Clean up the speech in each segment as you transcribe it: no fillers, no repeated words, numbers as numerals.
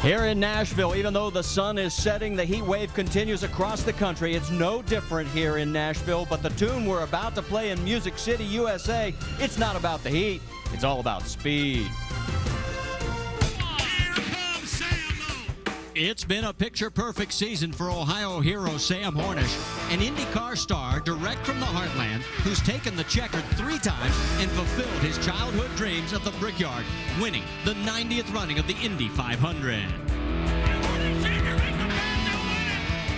Here in Nashville, even though the sun is setting, the heat wave continues across the country. It's no different here in Nashville, but the tune we're about to play in Music City, USA, it's not about the heat, it's all about speed. It's been a picture-perfect season for Ohio hero Sam Hornish, an Indycar star direct from the heartland who's taken the checkered 3 times and fulfilled his childhood dreams of the Brickyard, winning the 90th running of the Indy 500.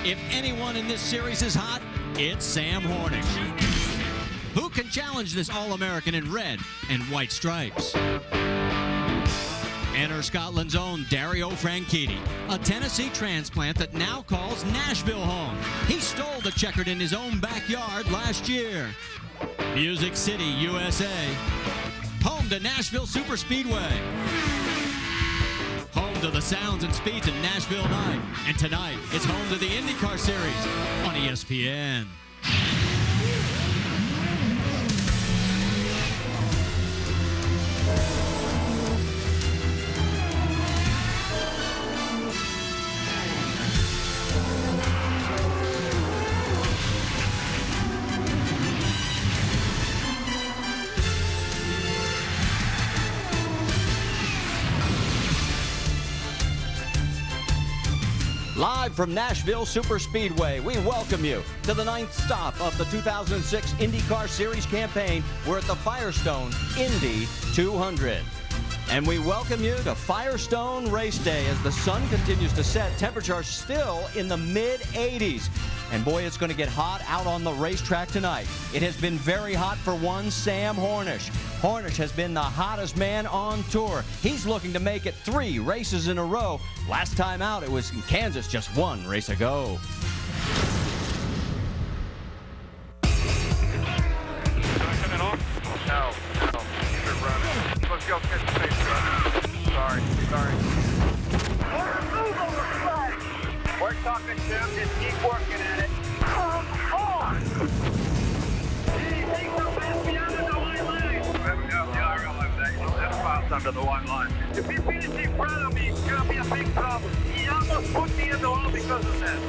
If anyone in this series is hot, it's Sam Hornish. Who can challenge this All-American in red and white stripes? Enter Scotland's own Dario Franchitti, a Tennessee transplant that now calls Nashville home. He stole the checkered in his own backyard last year. Music City, USA. Home to Nashville Superspeedway. Home to the sounds and speeds of Nashville night. And tonight, it's home to the Indycar Series on ESPN. Live from Nashville Superspeedway, we welcome you to the 9th stop of the 2006 IndyCar Series campaign. We're at the Firestone Indy 200. And we welcome you to Firestone Race Day as the sun continues to set. Temperatures still in the mid-80s. And boy, it's going to get hot out on the racetrack tonight. It has been very hot for one Sam Hornish. Hornish has been the hottest man on tour. He's looking to make it 3 races in a row. Last time out, it was in Kansas, just 1 race ago. No. You're running. Let's go catch the pace, brother. Sorry. We're talking to him. Just keep working at it. Come on! Take the best beyond the white line. Yeah, I realize that. That's fast under the white line. If he finishes in front of me, it's going to be a big problem. He almost put me in the wall because of that.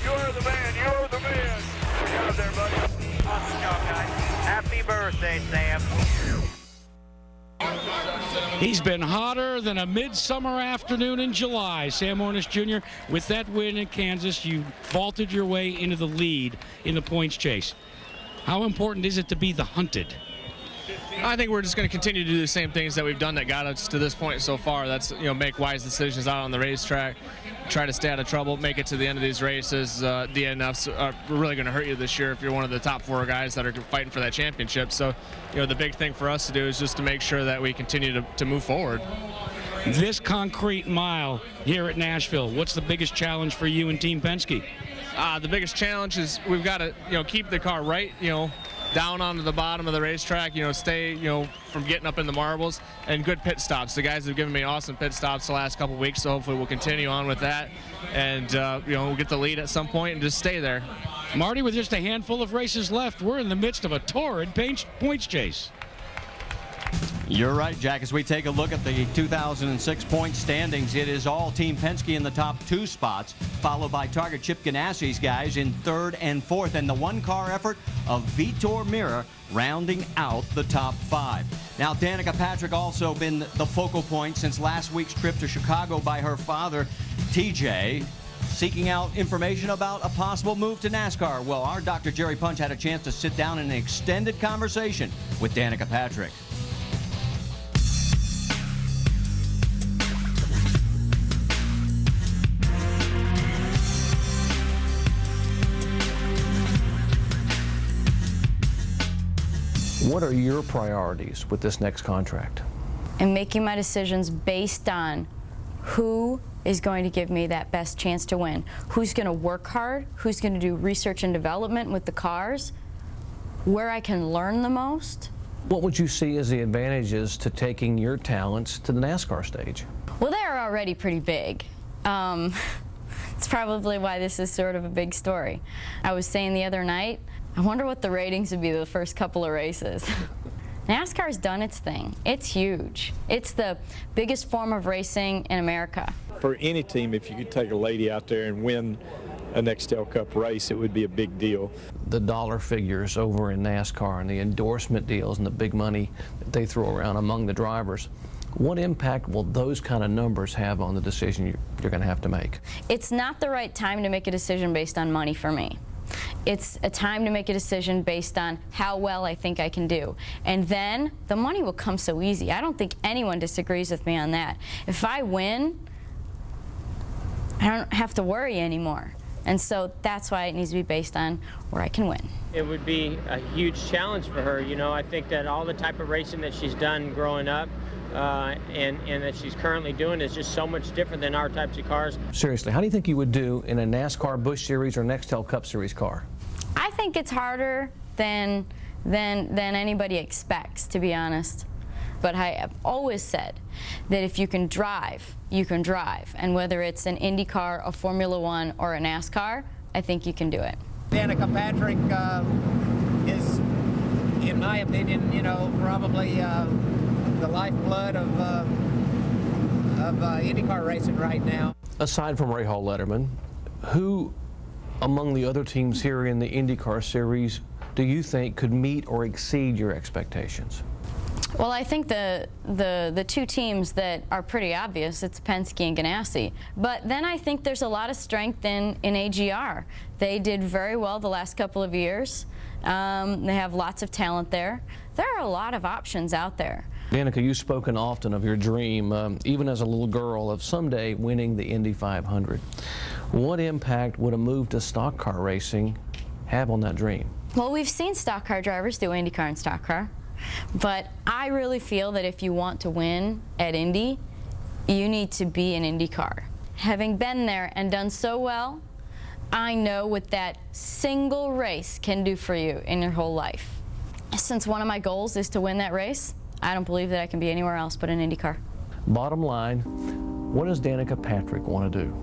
You're the man. You're the man. Good job there, buddy. Awesome job, guys. Happy birthday, Sam. He's been hotter than a midsummer afternoon in July. Sam Hornish Jr., with that win in Kansas, you vaulted your way into the lead in the points chase. How important is it to be the hunted? I think we're just going to continue to do the same things that we've done that got us to this point so far. That's, make wise decisions out on the racetrack, try to stay out of trouble, make it to the end of these races. The DNFs are really going to hurt you this year if you're one of the top 4 guys that are fighting for that championship. So, the big thing for us to do is just to make sure that we continue to move forward. This concrete mile here at Nashville, what's the biggest challenge for you and Team Penske? The biggest challenge is we've got to, keep the car right, down onto the bottom of the racetrack, stay, from getting up in the marbles, and good pit stops. The guys have given me awesome pit stops the last couple weeks, so hopefully we'll continue on with that, and, we'll get the lead at some point and just stay there. Marty, with just a handful of races left, we're in the midst of a torrid points chase. You're right, Jack. As we take a look at the 2006 point standings, it is all Team Penske in the top 2 spots, followed by Target Chip Ganassi's guys in 3rd and 4th, and the one-car effort of Vitor Meira rounding out the top 5. Now, Danica Patrick also been the focal point since last week's trip to Chicago by her father, TJ, seeking out information about a possible move to NASCAR. Well, our Dr. Jerry Punch had a chance to sit down in an extended conversation with Danica Patrick. What are your priorities with this next contract? I'm making my decisions based on who is going to give me that best chance to win, who's going to work hard, who's going to do research and development with the cars, where I can learn the most. What would you see as the advantages to taking your talents to the NASCAR stage? Well, they're already pretty big. It's probably why this is sort of a big story. I was saying the other night, I wonder what the ratings would be the first couple of races. NASCAR's done its thing. It's huge. It's the biggest form of racing in America. For any team, if you could take a lady out there and win a Nextel Cup race, it would be a big deal. The dollar figures over in NASCAR and the endorsement deals and the big money that they throw around among the drivers, what impact will those kind of numbers have on the decision you're going to have to make? It's not the right time to make a decision based on money for me. It's a time to make a decision based on how well I think I can do. And then the money will come so easy. I don't think anyone disagrees with me on that. If I win, I don't have to worry anymore. And so that's why it needs to be based on where I can win. It would be a huge challenge for her. You know, I think that all the type of racing that she's done growing up and that she's currently doing is just so much different than our types of cars. Seriously, how do you think you would do in a NASCAR Busch Series or Nextel Cup Series car? I think it's harder than anybody expects, to be honest. But I have always said that if you can drive, you can drive. And whether it's an Indycar, a Formula One, or a NASCAR, I think you can do it. Danica Patrick is, in my opinion, you know, probably the lifeblood of Indycar racing right now. Aside from Ray Hall Letterman, who among the other teams here in the IndyCar Series do you think could meet or exceed your expectations? Well, I think the two teams that are pretty obvious, it's Penske and Ganassi. But then I think there's a lot of strength in AGR. They did very well the last couple of years. They have lots of talent there. There are a lot of options out there. Danica, you've spoken often of your dream, even as a little girl, of someday winning the Indy 500. What impact would a move to stock car racing have on that dream? Well, we've seen stock car drivers do IndyCar and stock car. But I really feel that if you want to win at Indy, you need to be an IndyCar. Having been there and done so well, I know what that single race can do for you in your whole life. Since one of my goals is to win that race, I don't believe that I can be anywhere else but an IndyCar. Bottom line, what does Danica Patrick want to do?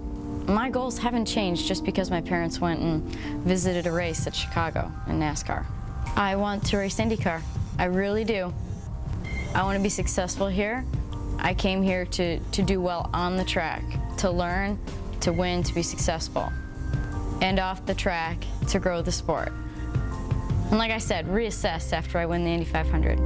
My goals haven't changed just because my parents went and visited a race at Chicago in NASCAR. I want to race IndyCar. I really do. I want to be successful here. I came here to do well on the track, to learn, to win, to be successful. And off the track, to grow the sport. And like I said, reassess after I win the Indy 500.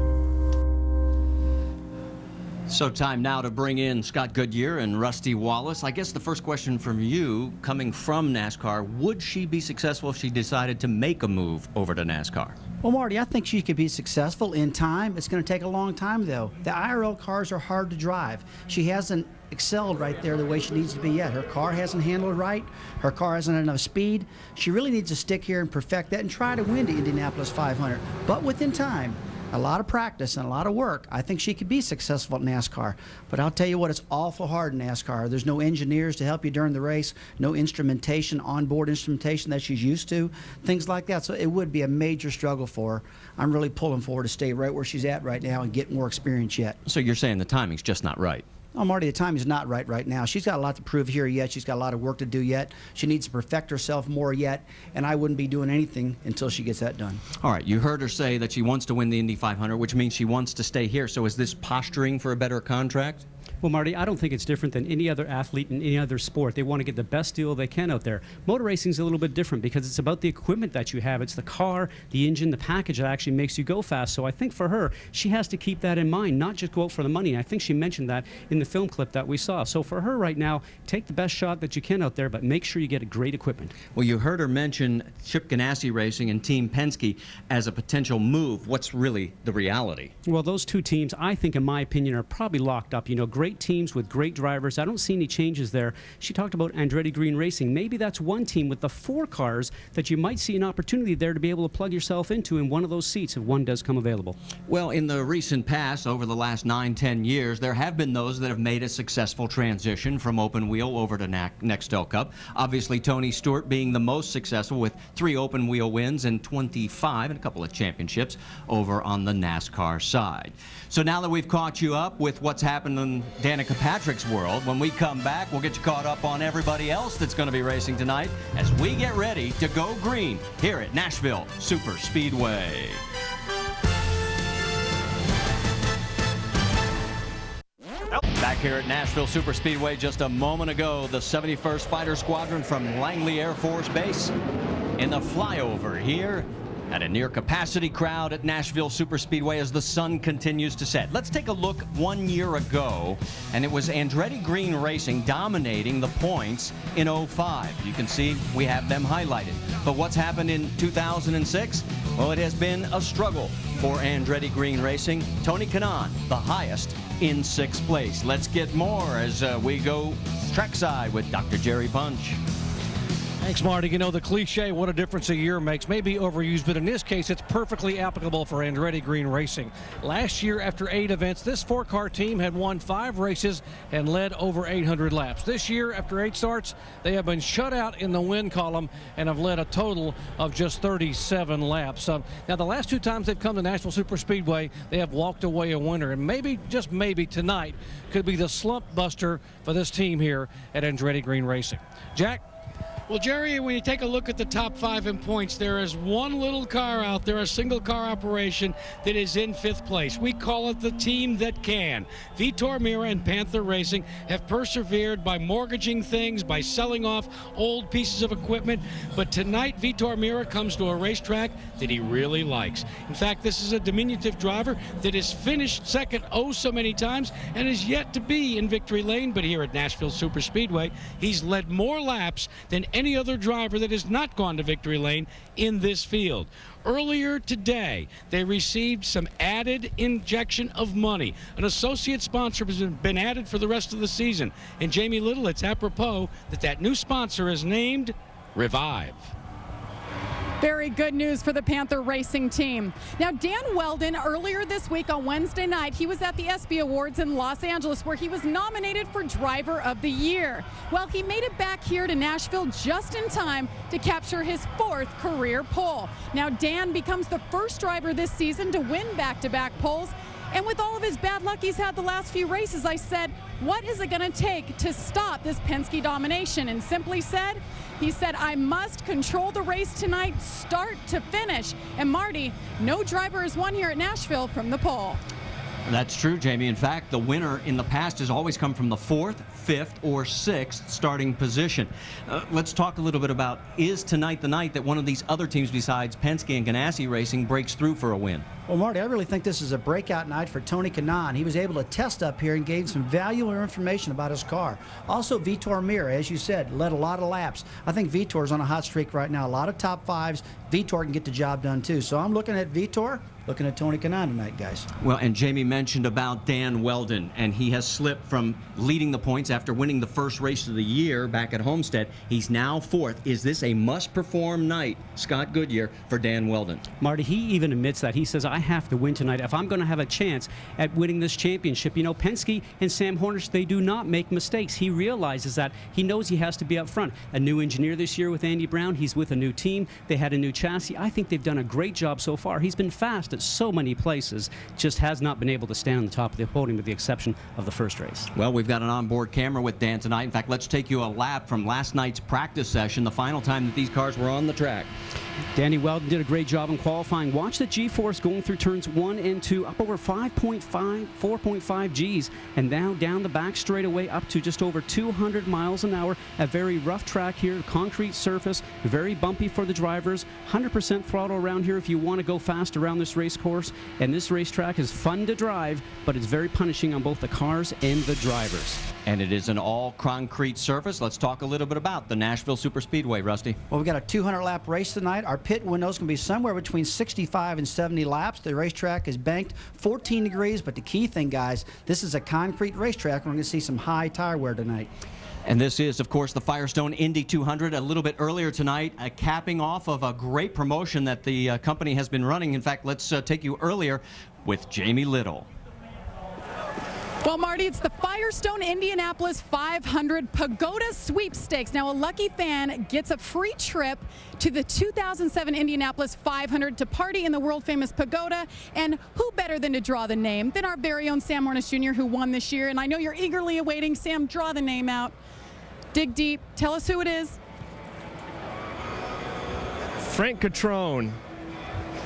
So time now to bring in Scott Goodyear and Rusty Wallace. I guess the first question from you, coming from NASCAR, would she be successful if she decided to make a move over to NASCAR? Well, Marty, I think she could be successful in time. It's going to take a long time, though. The IRL cars are hard to drive. She hasn't excelled right there the way she needs to be yet. Her car hasn't handled right. Her car hasn't enough speed. She really needs to stick here and perfect that and try to win the Indianapolis 500. But within time, a lot of practice and a lot of work, I think she could be successful at NASCAR. But I'll tell you what, it's awful hard in NASCAR. There's no engineers to help you during the race, no instrumentation, onboard instrumentation that she's used to, things like that. So it would be a major struggle for her. I'm really pulling for her to stay right where she's at right now and get more experience yet. So you're saying the timing's just not right? Oh, Marty, the time is not right now. She's got a lot to prove here yet. She's got a lot of work to do yet. She needs to perfect herself more yet, and I wouldn't be doing anything until she gets that done. All right, you heard her say that she wants to win the Indy 500, which means she wants to stay here. So is this posturing for a better contract? Well, Marty, I don't think it's different than any other athlete in any other sport. They want to get the best deal they can out there. Motor racing is a little bit different because it's about the equipment that you have. It's the car, the engine, the package that actually makes you go fast. So I think for her, she has to keep that in mind, not just go out for the money. And I think she mentioned that in the film clip that we saw. So for her right now, take the best shot that you can out there, but make sure you get a great equipment. Well, you heard her mention Chip Ganassi Racing and Team Penske as a potential move. What's really the reality? Well, those two teams, I think, in my opinion, are probably locked up. You know, great teams with great drivers. I don't see any changes there. She talked about Andretti Green Racing. Maybe that's one team with the 4 cars that you might see an opportunity there to be able to plug yourself into in one of those seats if one does come available. Well, in the recent past, over the last 9-10 years, there have been those that have made a successful transition from open wheel over to Nextel Cup. Obviously, Tony Stewart being the most successful with 3 open wheel wins and 25 and a couple of championships over on the NASCAR side. So now that we've caught you up with what's happened in Danica Patrick's world, when we come back, we'll get you caught up on everybody else that's going to be racing tonight as we get ready to go green here at Nashville Super Speedway. Back here at Nashville Superspeedway just a moment ago, the 71st Fighter Squadron from Langley Air Force Base in the flyover here at a near capacity crowd at Nashville Superspeedway as the sun continues to set. Let's take a look 1 year ago, and it was Andretti Green Racing dominating the points in 05. You can see we have them highlighted. But what's happened in 2006? Well, it has been a struggle for Andretti Green Racing. Tony Kanaan, the highest, in 6th place. Let's get more as we go trackside with Dr. Jerry Punch. Thanks, Marty. You know, the cliche, what a difference a year makes, may be overused, but in this case, it's perfectly applicable for Andretti Green Racing. Last year, after 8 events, this 4-car team had won 5 races and led over 800 laps. This year, after 8 starts, they have been shut out in the win column and have led a total of just 37 laps. Now, the last 2 times they've come to Nashville Superspeedway, they have walked away a winner, and maybe, just maybe, tonight could be the slump buster for this team here at Andretti Green Racing. Jack? Well, Jerry, when you take a look at the top 5 in points, there is one little car out there, a single car operation, that is in 5th place. We call it the team that can. Vitor Meira and Panther Racing have persevered by mortgaging things, by selling off old pieces of equipment. But tonight, Vitor Meira comes to a racetrack that he really likes. In fact, this is a diminutive driver that has finished second oh so many times and is yet to be in victory lane. But here at Nashville Superspeedway, he's led more laps than any other driver that has not gone to victory lane in this field. Earlier today, they received some added injection of money. An associate sponsor has been added for the rest of the season. And Jamie Little, it's apropos that new sponsor is named Revive. Very good news for the Panther Racing team. Now, Dan Weldon, earlier this week on Wednesday night, he was at the ESPY Awards in Los Angeles where he was nominated for Driver of the Year. Well, he made it back here to Nashville just in time to capture his 4th career pole. Now, Dan becomes the first driver this season to win back-to-back poles. And with all of his bad luck he's had the last few races, I said, what is it going to take to stop this Penske domination? And simply said, he said, I must control the race tonight, start to finish. And Marty, no driver has won here at Nashville from the pole. That's true, Jamie. In fact, the winner in the past has always come from the 4th, 5th, or 6th starting position. Let's talk a little bit about, is tonight the night that one of these other teams besides Penske and Ganassi Racing breaks through for a win? Well, Marty, I really think this is a breakout night for Tony Kanaan. He was able to test up here and gain some valuable information about his car. Also, Vitor Meira, as you said, led a lot of laps. I think Vitor's on a hot streak right now. A lot of top 5s. Vitor can get the job done, too. So I'm looking at Vitor, looking at Tony Kanaan tonight, guys. Well, and Jamie mentioned about Dan Weldon, and he has slipped from leading the points after winning the first race of the year back at Homestead. He's now 4th. Is this a must-perform night, Scott Goodyear, for Dan Weldon? Marty, he even admits that. He says, I have to win tonight if I'm going to have a chance at winning this championship. You know, Penske and Sam Hornish, they do not make mistakes. He realizes that. He knows he has to be up front. A new engineer this year with Andy Brown. He's with a new team. They had a new chassis. I think they've done a great job so far. He's been fast at so many places, just has not been able to stand on the top of the podium with the exception of the first race. Well, we've got an onboard camera with Dan tonight. In fact, let's take you a lap from last night's practice session, the final time that these cars were on the track. Danny Weldon did a great job in qualifying. Watch the G-force going through turns 1 and 2, up over 4.5 Gs, and now down the back straightaway up to just over 200 miles an hour. A very rough track here, concrete surface, very bumpy for the drivers. 100% throttle around here if you want to go fast around this race course. And this racetrack is fun to drive, but it's very punishing on both the cars and the drivers. And it is an all-concrete surface. Let's talk a little bit about the Nashville Superspeedway, Rusty. Well, we've got a 200-lap race tonight. Our pit window's going to be somewhere between 65 and 70 laps. The racetrack is banked 14 degrees, but the key thing, guys, this is a concrete racetrack. We're going to see some high tire wear tonight. And this is, of course, the Firestone Indy 200. A little bit earlier tonight, capping off of a great promotion that the company has been running. In fact, let's take you earlier with Jamie Little. Well, Marty, it's the Firestone Indianapolis 500 Pagoda Sweepstakes. Now, a lucky fan gets a free trip to the 2007 Indianapolis 500 to party in the world-famous Pagoda. And who better than to draw the name than our very own Sam Hornish Jr., who won this year. And I know you're eagerly awaiting. Sam, draw the name out. Dig deep. Tell us who it is. Frank Catrone.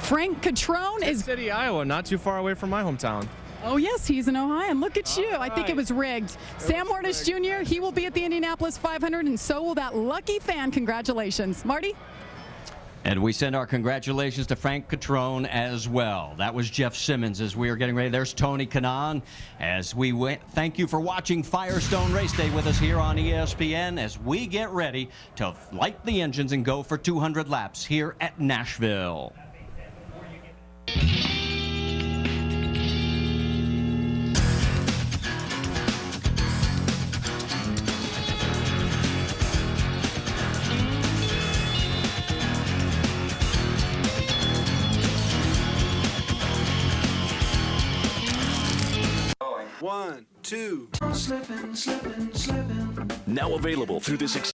Frank Catrone is... City, Iowa, not too far away from my hometown. Oh, yes, he's an Ohioan. Look at you. I think it was rigged. Sam Hornish Jr., he will be at the Indianapolis 500, and so will that lucky fan. Congratulations. Marty? And we send our congratulations to Frank Catrone as well. That was Jeff Simmons as we are getting ready. There's Tony Kanaan as we went. Thank you for watching Firestone Race Day with us here on ESPN as we get ready to light the engines and go for 200 laps here at Nashville. One, two. Slipping. Now available through this.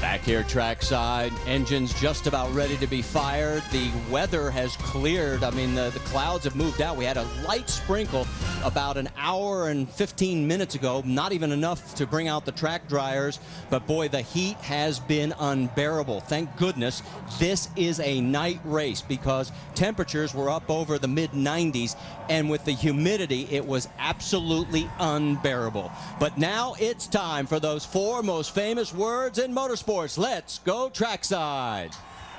Back here trackside, engines just about ready to be fired. The weather has cleared. I mean, the clouds have moved out. We had a light sprinkle about an hour and 15 minutes ago, not even enough to bring out the track dryers. But boy, the heat has been unbearable. Thank goodness this is a night race because temperatures were up over the mid-90s, and with the humidity, it was absolutely unbearable. But now it's time for those 4 most famous words in motorsports. Let's go trackside.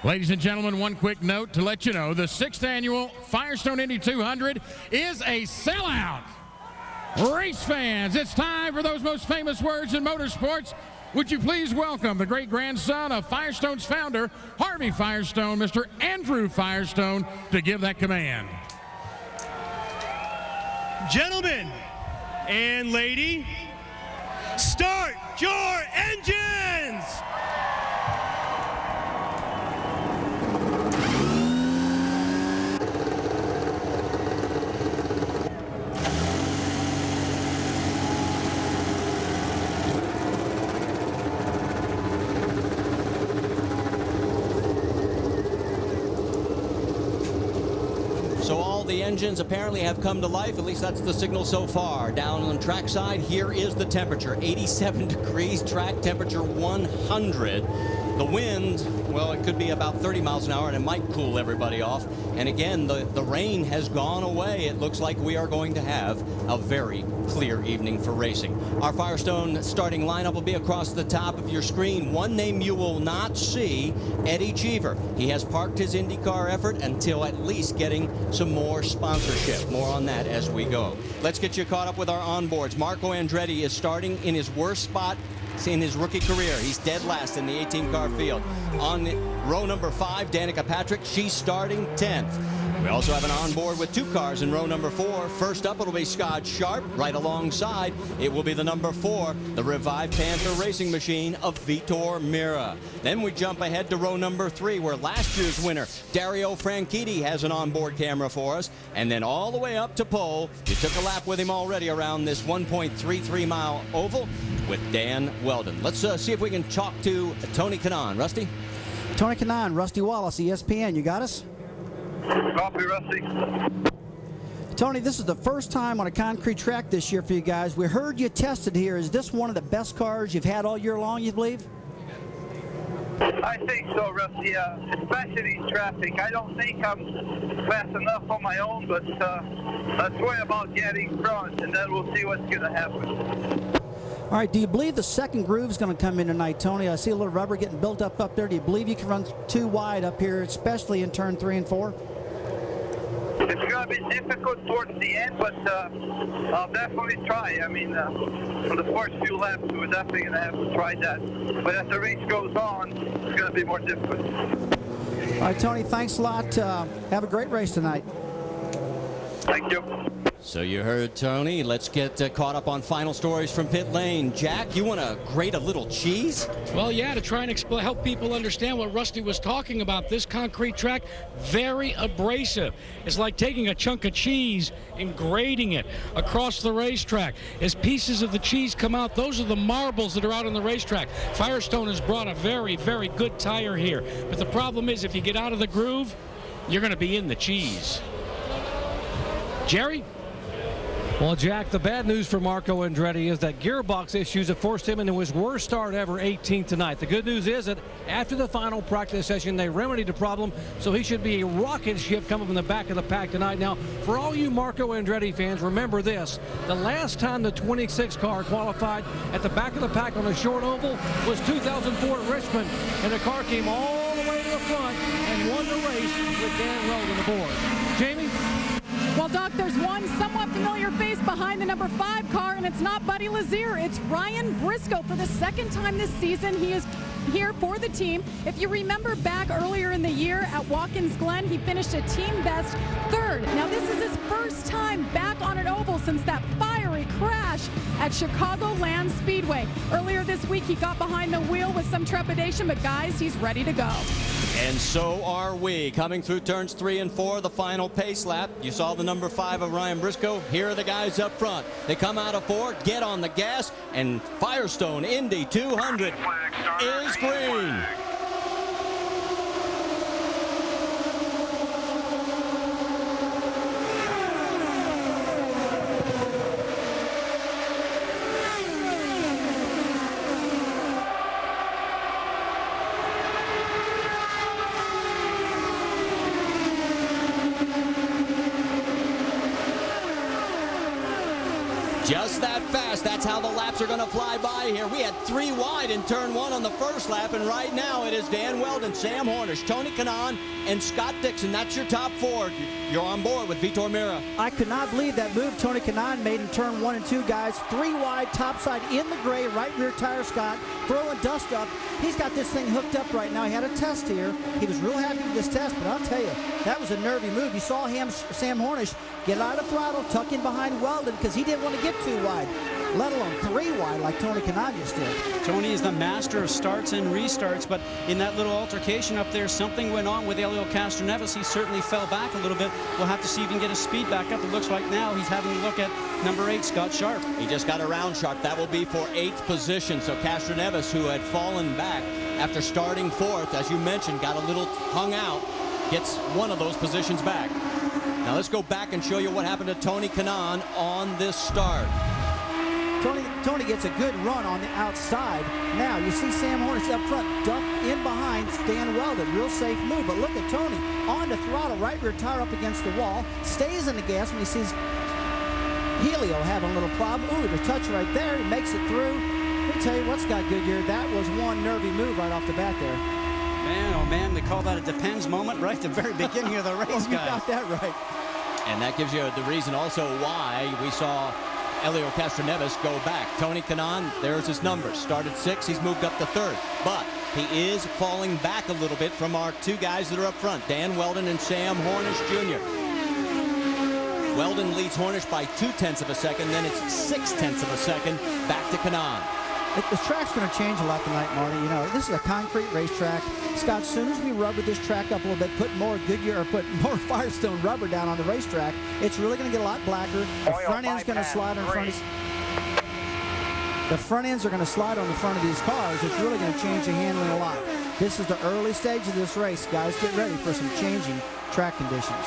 Ladies and gentlemen, one quick note to let you know the 6th annual Firestone Indy 200 is a sellout. Race fans, it's time for those most famous words in motorsports. Would you please welcome the great-grandson of Firestone's founder, Harvey Firestone, Mr. Andrew Firestone, to give that command. Gentlemen and lady, start your engines! So all the engines apparently have come to life. At least that's the signal so far. Down on trackside, here is the temperature. 87 degrees, track temperature 100. The wind, well, it could be about 30 miles an hour, and it might cool everybody off. And again, the rain has gone away. It looks like we are going to have a very clear evening for racing. Our Firestone starting lineup will be across the top of your screen. One name you will not see, Eddie Cheever. He has parked his IndyCar effort until at least getting some more sponsorship. More on that as we go. Let's get you caught up with our onboards. Marco Andretti is starting in his worst spot in his rookie career. He's dead last in the 18-car field. On row number 5, Danica Patrick, she's starting 10th. We also have an onboard with 2 cars in row number 4. First up, it'll be Scott Sharp. Right alongside, it will be the number 4, the revived Panther racing machine of Vitor Meira. Then we jump ahead to row number 3, where last year's winner, Dario Franchitti, has an onboard camera for us. And then all the way up to pole, you took a lap with him already around this 1.33-mile oval with Dan Weldon. Let's see if we can talk to Tony Kanaan. Rusty? Tony Kanaan, Rusty Wallace, ESPN. You got us? Copy, Rusty. Tony, this is the first time on a concrete track this year for you guys. We heard you tested here. Is this one of the best cars you've had all year long, you believe? I think so, Rusty, especially in traffic. I don't think I'm fast enough on my own, but let's worry about getting front, and then we'll see what's going to happen. All right, do you believe the second groove is going to come in tonight, Tony? I see a little rubber getting built up there. Do you believe you can run too wide up here, especially in turn 3 and 4? It's going to be difficult towards the end, but I'll definitely try. I mean, for the first few laps, we're definitely going to have to try that. But as the race goes on, it's going to be more difficult. All right, Tony, thanks a lot. Have a great race tonight. Thank you. So you heard Tony. Let's get caught up on final stories from pit lane. Jack, you want to grate a little cheese? Well, yeah, to try and help people understand what Rusty was talking about. This concrete track, very abrasive. It's like taking a chunk of cheese and grating it across the racetrack. As pieces of the cheese come out, those are the marbles that are out on the racetrack. Firestone has brought a very, very good tire here. But the problem is, if you get out of the groove, you're going to be in the cheese. Jerry? Well, Jack, the bad news for Marco Andretti is that gearbox issues have forced him into his worst start ever, 18th tonight. The good news is that after the final practice session, they remedied the problem, so he should be a rocket ship coming from the back of the pack tonight. Now, for all you Marco Andretti fans, remember this. The last time the 26 car qualified at the back of the pack on a short oval was 2004 at Richmond, and the car came all the way to the front and won the race with Dan Weldon aboard. Jamie? Well, Doc, there's one somewhat familiar face behind the number 5 car, and it's not Buddy Lazier. It's Ryan Briscoe. For the second time this season, he is here for the team. If you remember back earlier in the year at Watkins Glen, he finished a team best 3rd. Now, this is his first time back on an oval since that fiery crash at Chicagoland Speedway. Earlier this week, he got behind the wheel with some trepidation, but guys, he's ready to go. And so are we. Coming through turns 3 and 4, the final pace lap. You saw the number 5 of Ryan Briscoe. Here are the guys up front. They come out of 4, get on the gas, and Firestone Indy 200 is green. Just that fast. That's how the laps are going to fly by here. We had 3 wide in turn 1 on the first lap, and right now it is Dan Weldon, Sam Hornish, Tony Kanaan, and Scott Dixon. That's your top 4. You're on board with Vitor Meira. I could not believe that move Tony Kanaan made in turn 1 and 2, guys. 3 wide, topside in the gray, right rear tire, Scott, throwing dust up. He's got this thing hooked up right now. He had a test here. He was real happy with this test, but I'll tell you, that was a nervy move. You saw him, Sam Hornish, get out of throttle, tuck in behind Weldon because he didn't want to get too wide, let alone 3 wide like Tony Kanaan just did. Tony is the master of starts and restarts, but in that little altercation up there, something went on with Elio Castroneves. He certainly fell back a little bit. We'll have to see if he can get his speed back up. It looks like now he's having a look at number 8, Scott Sharp. He just got around Sharp. That will be for 8th position. So Castroneves, who had fallen back after starting 4th, as you mentioned, got a little hung out, gets one of those positions back. Now let's go back and show you what happened to Tony Kanaan on this start. Tony gets a good run on the outside. Now you see Sam Hornish up front, duck in behind Dan Weldon. Real safe move, but look at Tony on the throttle, right rear tire up against the wall, stays in the gas when he sees Helio having a little problem. Ooh, the touch right there, he makes it through. Let me tell you what, Scott Goodyear, that was one nervy move right off the bat there. Man, oh man, they call that a depends moment right at the very beginning of the race, guys. You got that right. And that gives you the reason also why we saw Elio Castroneves go back. Tony Kanaan, there's his numbers. Started 6, he's moved up to 3rd. But he is falling back a little bit from our 2 guys that are up front, Dan Weldon and Sam Hornish Jr. Weldon leads Hornish by 0.2 of a second, then it's 0.6 of a second back to Kanaan. The track's going to change a lot tonight, Marty. You know, this is a concrete racetrack. Scott, as soon as we rubber this track up a little bit, put more Goodyear or put more Firestone rubber down on the racetrack, it's really going to get a lot blacker. The front end's going to slide on front of the front ends are going to slide on the front of these cars. It's really going to change the handling a lot. This is the early stage of this race, guys. Get ready for some changing track conditions.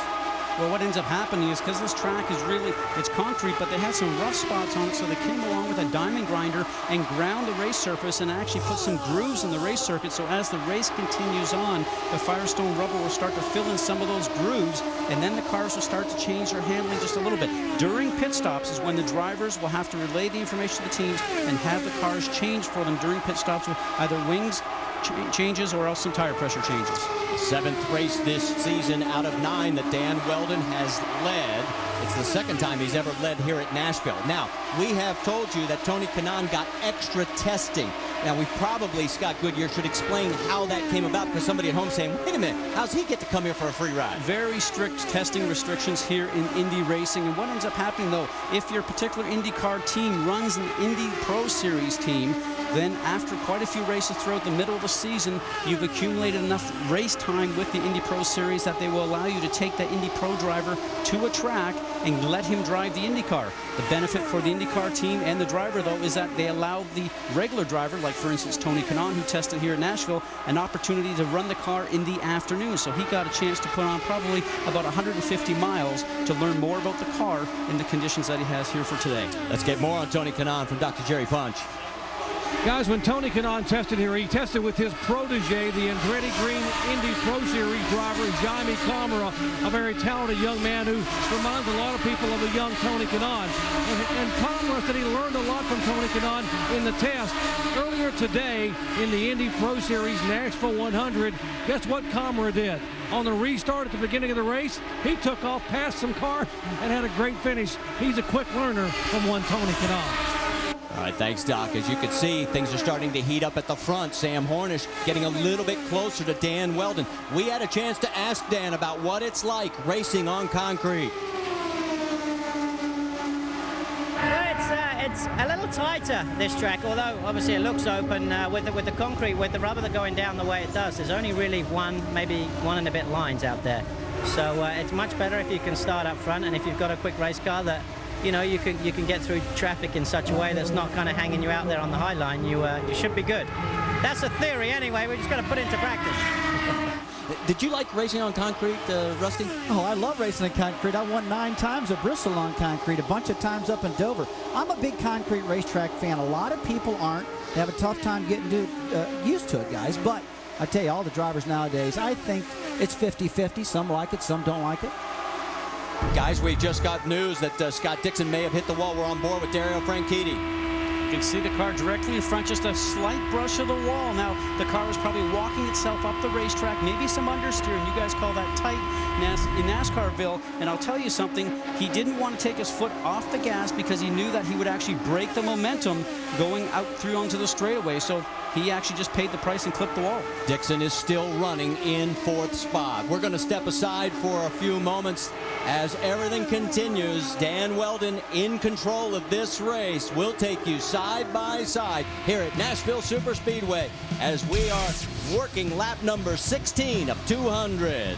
Well, what ends up happening is because this track is really, it's concrete, but they had some rough spots on it, so they came along with a diamond grinder and ground the race surface and actually put some grooves in the race circuit. So as the race continues on, the Firestone rubber will start to fill in some of those grooves, and then the cars will start to change their handling just a little bit. During pit stops is when the drivers will have to relay the information to the teams and have the cars change for them during pit stops with either wings changes or else some tire pressure changes. 7th race this season out of 9 that Dan Weldon has led. It's the 2nd time he's ever led here at Nashville. Now, we have told you that Tony Kanaan got extra testing. Now, we probably, Scott Goodyear, should explain how that came about, because somebody at home saying, wait a minute, how's he get to come here for a free ride? Very strict testing restrictions here in Indy racing. And what ends up happening, though, if your particular IndyCar team runs an Indy Pro Series team, then after quite a few races throughout the middle of the season, you've accumulated enough race time with the Indy Pro Series that they will allow you to take that Indy Pro driver to a track and let him drive the IndyCar. The benefit for the IndyCar team and the driver, though, is that they allow the regular driver, like for instance Tony Kanaan, who tested here at Nashville, an opportunity to run the car in the afternoon. So he got a chance to put on probably about 150 miles to learn more about the car in the conditions that he has here for today. Let's get more on Tony Kanaan from Dr. Jerry Punch. Guys, when Tony Kanaan tested here, he tested with his protege, the Andretti Green Indy Pro Series driver, Jaime Camara, a very talented young man who reminds a lot of people of a young Tony Kanaan. And Camara said he learned a lot from Tony Kanaan in the test. Earlier today in the Indy Pro Series Nashville 100, guess what Camara did? On the restart at the beginning of the race, he took off past some cars and had a great finish. He's a quick learner from one Tony Kanaan. All right, thanks, Doc. As you can see, things are starting to heat up at the front. Sam Hornish getting a little bit closer to Dan Weldon. We had a chance to ask Dan about what it's like racing on concrete. It's a little tighter, this track, although obviously it looks open with the concrete, with the rubber going down the way it does. There's only really maybe one and a bit lines out there. So it's much better if you can start up front, and if you've got a quick race car that you can get through traffic in such a way that's not kind of hanging you out there on the high line, you should be good. That's a theory anyway. We just got to put it into practice. Did you like racing on concrete, Rusty? Oh, I love racing on concrete. I won 9 times at Bristol on concrete, a bunch of times up in Dover. I'm a big concrete racetrack fan. A lot of people aren't. They have a tough time getting used to it, guys. But I tell you, all the drivers nowadays, I think it's 50-50. Some like it, some don't like it. Guys, we just got news that Scott Dixon may have hit the wall. We're on board with Dario Franchitti. You can see the car directly in front, just a slight brush of the wall. Now, the car is probably walking itself up the racetrack, maybe some understeering. You guys call that tight in NASCARville. And I'll tell you something, he didn't want to take his foot off the gas because he knew that he would actually break the momentum going out through onto the straightaway. So he actually just paid the price and clipped the wall. Dixon is still running in 4th spot. We're going to step aside for a few moments as everything continues. Dan Weldon in control of this race. We'll take you side by side here at Nashville Superspeedway as we are working lap number 16 of 200.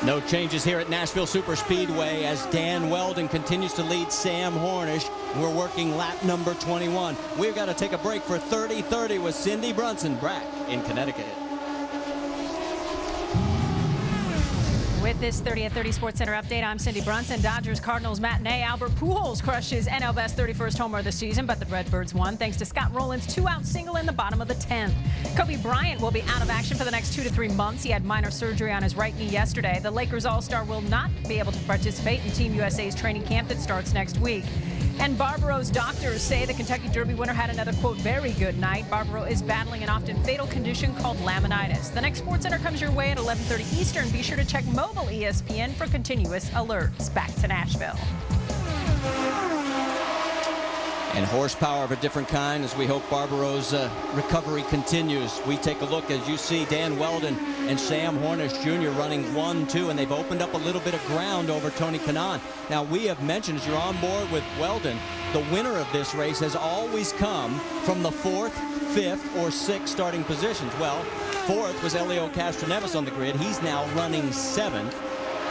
No changes here at Nashville Superspeedway as Dan Weldon continues to lead Sam Hornish. We're working lap number 21. We've got to take a break for 30-30 with Cindy Brunson back in Connecticut. With this 30 at 30 Sports Center update, I'm Cindy Brunson. Dodgers-Cardinals matinee. Albert Pujols crushes NL Best 31st homer of the season, but the Redbirds won thanks to Scott Rowland's 2-out single in the bottom of the 10th. Kobe Bryant will be out of action for the next 2 to 3 months. He had minor surgery on his right knee yesterday. The Lakers All-Star will not be able to participate in Team USA's training camp that starts next week. And Barbaro's doctors say the Kentucky Derby winner had another, quote, very good night. Barbaro is battling an often fatal condition called laminitis. The next Sports Center comes your way at 11:30 Eastern. Be sure to check mobile ESPN for continuous alerts. Back to Nashville. And horsepower of a different kind as we hope Barbaro's recovery continues. We take a look as you see Dan Weldon and Sam Hornish Jr. running 1-2, and they've opened up a little bit of ground over Tony Kanaan. Now, we have mentioned, as you're on board with Weldon, the winner of this race has always come from the 4th, 5th, or 6th starting positions. Well, 4th was Elio Castroneves on the grid. He's now running 7th.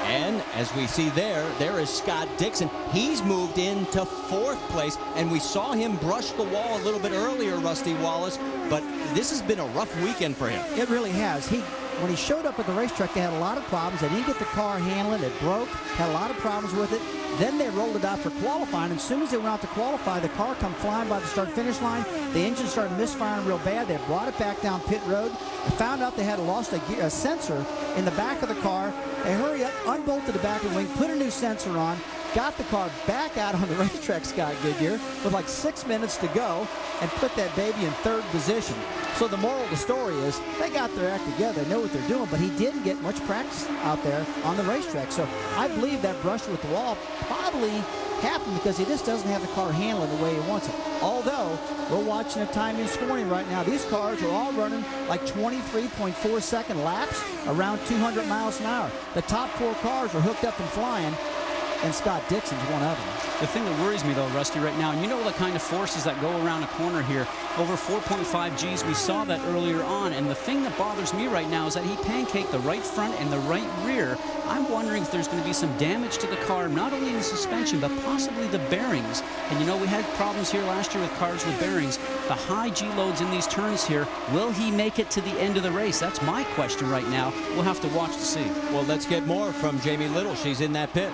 And as we see there is Scott Dixon. He's moved into 4th place, and we saw him brush the wall a little bit earlier, Rusty Wallace, but this has been a rough weekend for him. It really has. When he showed up at the racetrack, they had a lot of problems. They didn't get the car handling. It broke, had a lot of problems with it. Then they rolled it out for qualifying, and as soon as they went out to qualify, the car come flying by the start-finish line. The engine started misfiring real bad. They brought it back down pit road. They found out they had lost a sensor in the back of the car. They hurry up, unbolted the back of the wing, put a new sensor on, got the car back out on the racetrack, Scott Goodyear, with like 6 minutes to go, and put that baby in 3rd position. So the moral of the story is they got their act together, they know what they're doing, but he didn't get much practice out there on the racetrack. So I believe that brush with the wall probably happened because he just doesn't have the car handling the way he wants it. Although, we're watching a time in scoring right now. These cars are all running like 23.4-second laps around 200 miles an hour. The top 4 cars are hooked up and flying. and Scott Dixon's one of them. The thing that worries me, though, Rusty, right now, and you know the kind of forces that go around a corner here, over 4.5 Gs, we saw that earlier on, and the thing that bothers me right now is that he pancaked the right front and the right rear. I'm wondering if there's going to be some damage to the car, not only in the suspension, but possibly the bearings. And you know, we had problems here last year with cars with bearings. The high G loads in these turns here, will he make it to the end of the race? That's my question right now. We'll have to watch to see. Well, let's get more from Jamie Little. She's in that pit.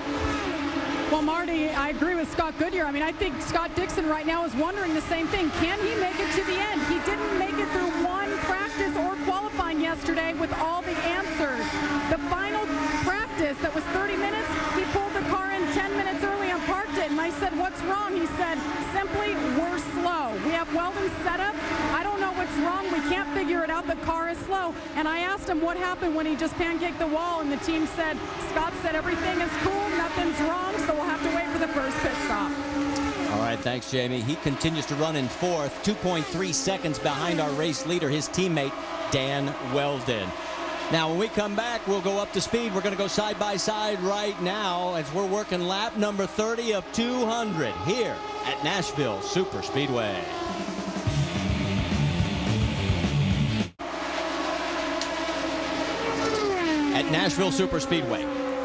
Well, Marty, I agree with Scott Goodyear. I mean, I think Scott Dixon right now is wondering the same thing. Can he make it to the end? He didn't make it through one practice or qualifying yesterday with all the answers. The final practice that was 30 minutes, he pulled the car in 10 minutes early and parked it. And I said, what's wrong? He said, simply, we're slow. We have Weldon set up. I don't know what's wrong. We can't figure it out. The car is slow. And I asked him what happened when he just pancaked the wall, and the team said, Scott said everything is cool, nothing's wrong, so we'll have to wait for the first pit stop. All right, thanks, Jamie. He continues to run in fourth, 2.3 seconds behind our race leader, his teammate, Dan Weldon. Now, when we come back, we'll go up to speed. We're going to go side by side right now as we're working lap number 30 of 200 here at Nashville Super Speedway. At Nashville Super Speedway,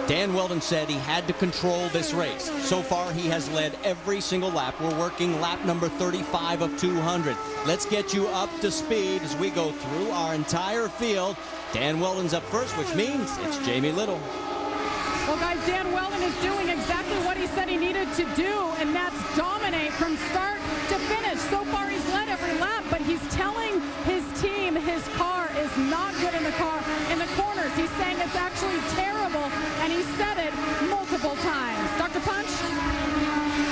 Dan Weldon said he had to control this race. So far, he has led every single lap. We're working lap number 35 of 200. Let's get you up to speed as we go through our entire field. Dan Weldon's up first, which means it's Jamie Little. Well, guys, Dan Weldon is doing exactly what he said he needed to do, and that's dominate from start to finish. So far, he's led every lap, but he's telling his team his car is not good in the corners. He's saying it's actually terrible, and he said it multiple times. Dr. Punch?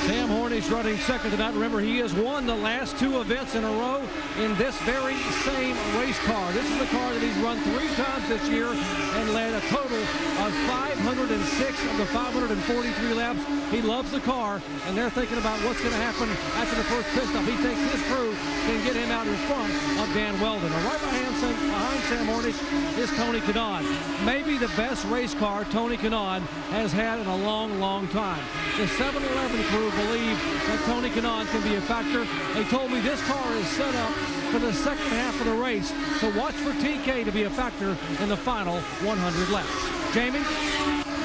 Sam Hornish running second to that. Remember, he has won the last two events in a row in this very same race car. This is the car that he's run 3 times this year and led a total of 506 of the 543 laps. He loves the car, and they're thinking about what's going to happen after the first pit stop. He thinks his crew can get him out in front of Dan Weldon. And right behind Sam Hornish is Tony Kanaan. Maybe the best race car Tony Kanaan has had in a long, long time. The 7-Eleven crew believe that Tony Kanaan can be a factor. They told me this car is set up for the second half of the race, so watch for TK to be a factor in the final 100 laps. Jamie?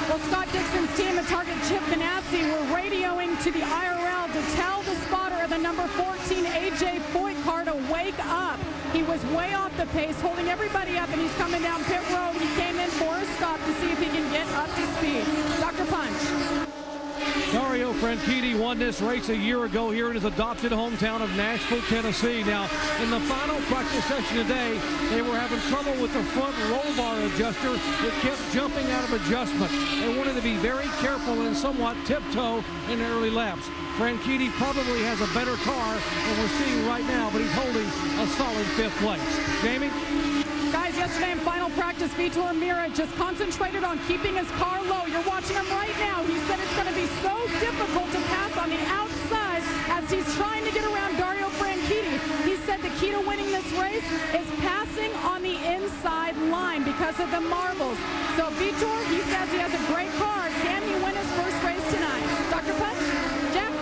Well, Scott Dixon's team at Target Chip Ganassi were radioing to the IRL to tell the spotter of the number 14 AJ Foyt car to wake up. He was way off the pace, holding everybody up, and he's coming down pit road. He came in for a stop to see if he can get up to speed. Dr. Punch. Dario Franchitti won this race a year ago here in his adopted hometown of Nashville, Tennessee. Now, in the final practice session today, they were having trouble with the front roll bar adjuster. It kept jumping out of adjustment. They wanted to be very careful and somewhat tiptoe in the early laps. Franchitti probably has a better car than we're seeing right now, but he's holding a solid 5th place. Jamie? Guys, yesterday in final practice, Vitor Mira just concentrated on keeping his car low. You're watching him right now. He said it's going to be so difficult to pass on the outside as he's trying to get around Dario Franchitti. He said the key to winning this race is passing on the inside line because of the marbles. So Vitor, he says he has a great car. Can he win his first race tonight? Dr. Punch? Jack?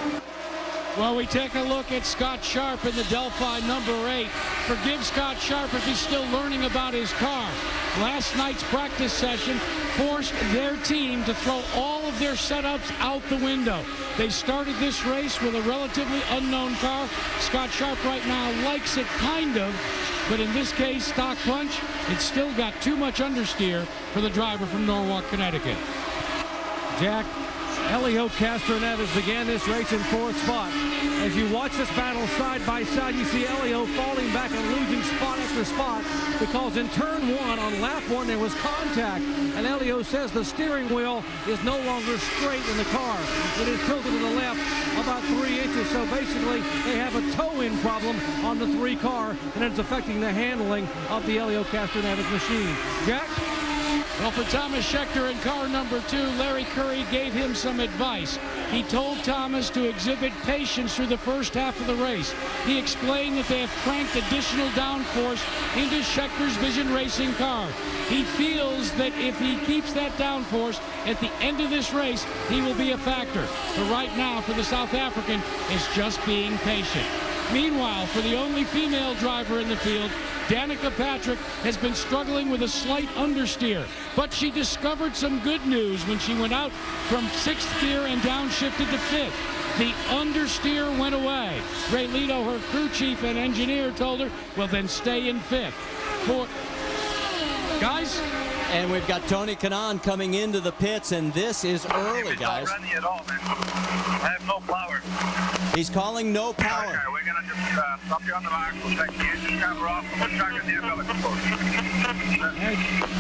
Well, we take a look at Scott Sharp in the Delphi number 8. Forgive Scott Sharp if he's still learning about his car. Last night's practice session forced their team to throw all of their setups out the window. They started this race with a relatively unknown car. Scott Sharp right now likes it kind of, but in this case, Stock Punch, it's still got too much understeer for the driver from Norwalk, Connecticut. Jack, Elio Castroneves began this race in 4th spot. As you watch this battle side by side, you see Elio falling back and losing spot after spot because in turn 1 on lap 1 there was contact, and Elio says the steering wheel is no longer straight in the car. It is tilted to the left about 3 inches, so basically they have a toe-in problem on the 3 car, and it's affecting the handling of the Elio Castroneves machine. Jack? Well, for Thomas Scheckter in car number 2, Larry Curry gave him some advice. He told Thomas to exhibit patience through the first half of the race. He explained that they have cranked additional downforce into Scheckter's Vision Racing car. He feels that if he keeps that downforce at the end of this race, he will be a factor. But right now, for the South African, it's just being patient. Meanwhile, for the only female driver in the field, Danica Patrick has been struggling with a slight understeer, but she discovered some good news when she went out from 6th gear and downshifted to 5th. The understeer went away. Ray Lito, her crew chief and engineer, told her, well, then stay in 5th. Guys? And we've got Tony Kanaan coming into the pits, and this is early, guys. Not ready at all, man. I have no power. He's calling no power. Okay, we're going to just stop you on the mark. We'll take the engine cover off, and we'll track the umbilical cord.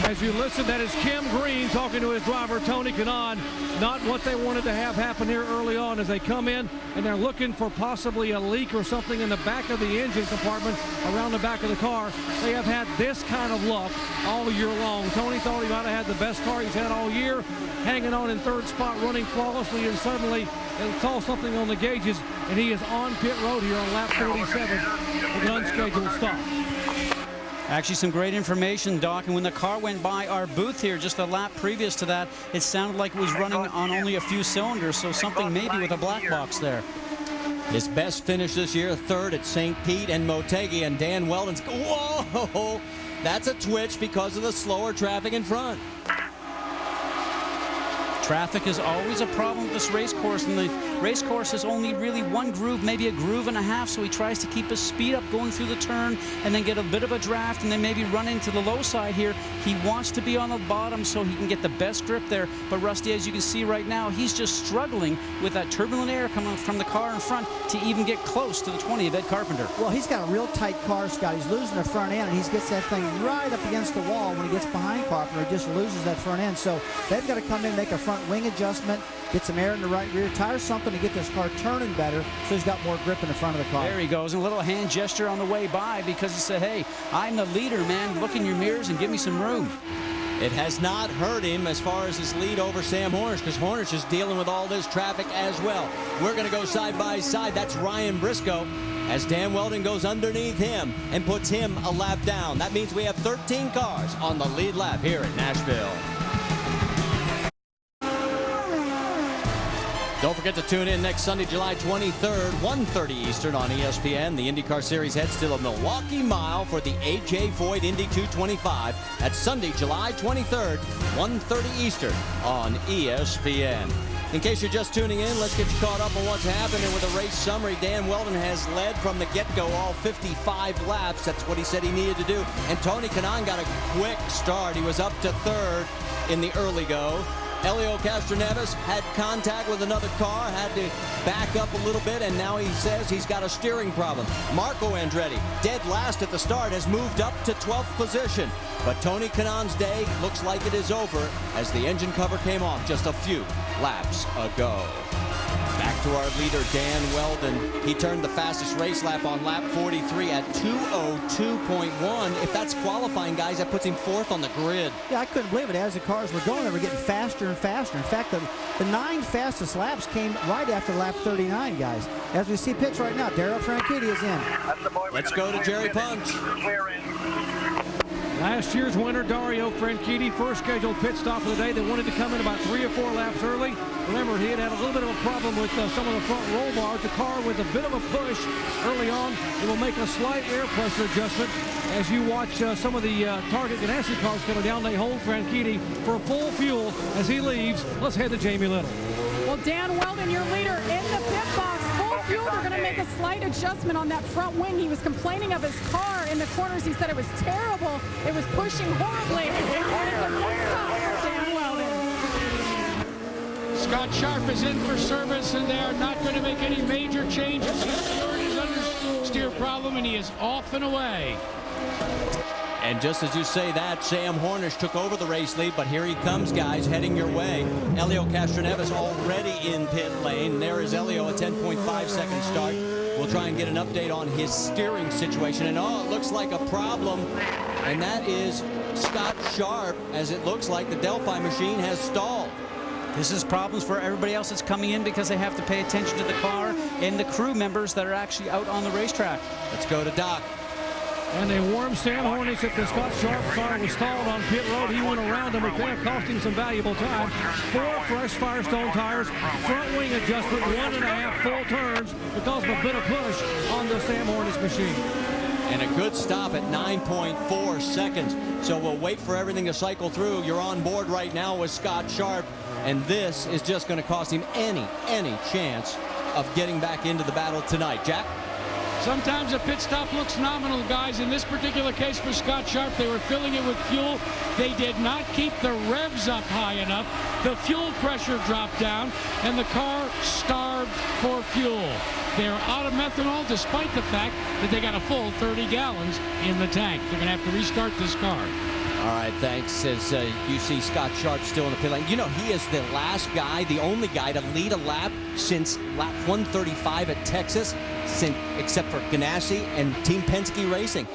As you listen, that is Kim Green talking to his driver, Tony Kanaan. Not what they wanted to have happen here early on as they come in, and they're looking for possibly a leak or something in the back of the engine compartment around the back of the car. They have had this kind of luck all year long. Tony thought he might have had the best car he's had all year, hanging on in 3rd spot, running flawlessly, and suddenly it saw something on the gauges, and he is on pit road here on lap 47 with an unscheduled stop. Actually, some great information, Doc. And when the car went by our booth here just a lap previous to that, it sounded like it was running on only a few cylinders, so something maybe with a black box there. His best finish this year, 3rd at St. Pete and Motegi, and Dan Weldon's, whoa, that's a twitch because of the slower traffic in front. Traffic is always a problem with this race course, and the race course is only really one groove, maybe a groove and a half, so he tries to keep his speed up going through the turn and then get a bit of a draft and then maybe run into the low side here. He wants to be on the bottom so he can get the best grip there, but Rusty, as you can see right now, he's just struggling with that turbulent air coming from the car in front to even get close to the 20 of Ed Carpenter. Well, he's got a real tight car, Scott. He's losing the front end, and he gets that thing right up against the wall. When he gets behind Carpenter, he just loses that front end. So they've got to come in and make a front wing adjustment, get some air in the right rear tire, something to get this car turning better so he's got more grip in the front of the car. There he goes, and a little hand gesture on the way by because he said, hey, I'm the leader, man. Look in your mirrors and give me some room. It has not hurt him as far as his lead over Sam Hornish, because Hornish is dealing with all this traffic as well. We're going to go side by side. That's Ryan Briscoe as Dan Weldon goes underneath him and puts him a lap down. That means we have 13 cars on the lead lap here at Nashville. Don't forget to tune in next Sunday, July 23rd, 1:30 Eastern on ESPN. The IndyCar Series heads to the Milwaukee Mile for the A.J. Foyt Indy 225. That's Sunday, July 23rd, 1:30 Eastern on ESPN. In case you're just tuning in, let's get you caught up on what's happening with the race summary. Dan Weldon has led from the get-go all 55 laps. That's what he said he needed to do. And Tony Kanaan got a quick start. He was up to 3rd in the early go. Helio Castroneves had contact with another car, had to back up a little bit, and now he says he's got a steering problem. Marco Andretti, dead last at the start, has moved up to 12th position. But Tony Kanaan's day looks like it is over as the engine cover came off just a few laps ago. Back to our leader, Dan Weldon. He turned the fastest race lap on lap 43 at 2:02.1. If that's qualifying, guys, that puts him 4th on the grid. Yeah, I couldn't believe it. As the cars were going, they were getting faster and faster. In fact, the 9 fastest laps came right after lap 39, guys. As we see pits right now, Daryl Franchitti is in. Let's go to Jerry Punch. Last year's winner, Dario Franchitti, first scheduled pit stop of the day. They wanted to come in about 3 or 4 laps early. Remember, he had a little bit of a problem with some of the front roll bars. The car with a bit of a push early on. It will make a slight air pressure adjustment. As you watch some of the Target Ganassi cars coming down, they hold Franchitti for full fuel as he leaves. Let's head to Jamie Little. Well, Dan Weldon, your leader in the pit box. Full fuel. They're going to make a slight adjustment on that front wing. He was complaining of his car in the corners. He said it was terrible. It was pushing horribly. And it's a full stop for Dan Weldon. Scott Sharp is in for service, and they are not going to make any major changes. He's cured his understeer problem, and he is off and away. And just as you say that, Sam Hornish took over the race lead, but here he comes, guys, heading your way. Helio Castroneves already in pit lane. There is Helio, a 10.5-second start. We'll try and get an update on his steering situation. And, oh, it looks like a problem, and that is Scott Sharp, as it looks like the Delphi machine has stalled. This is problems for everybody else that's coming in because they have to pay attention to the car and the crew members that are actually out on the racetrack. Let's go to Doc. And they warmed Sam Hornish at the Scott Sharp car was stalled on pit road. He went around him. It may have cost him some valuable time. 4 fresh Firestone tires, front wing adjustment, 1.5 full turns because of a bit of push on the Sam Hornish machine. And a good stop at 9.4 seconds. So we'll wait for everything to cycle through. You're on board right now with Scott Sharp. And this is just going to cost him any chance of getting back into the battle tonight. Jack? Sometimes a pit stop looks nominal, guys. In this particular case for Scott Sharp, they were filling it with fuel. They did not keep the revs up high enough. The fuel pressure dropped down, and the car starved for fuel. They're out of methanol despite the fact that they got a full 30 gallons in the tank. They're going to have to restart this car. All right, thanks. As you see Scott Sharp still in the pit lane. You know, he is the last guy, the only guy to lead a lap since lap 135 at Texas, except for Ganassi and Team Penske Racing.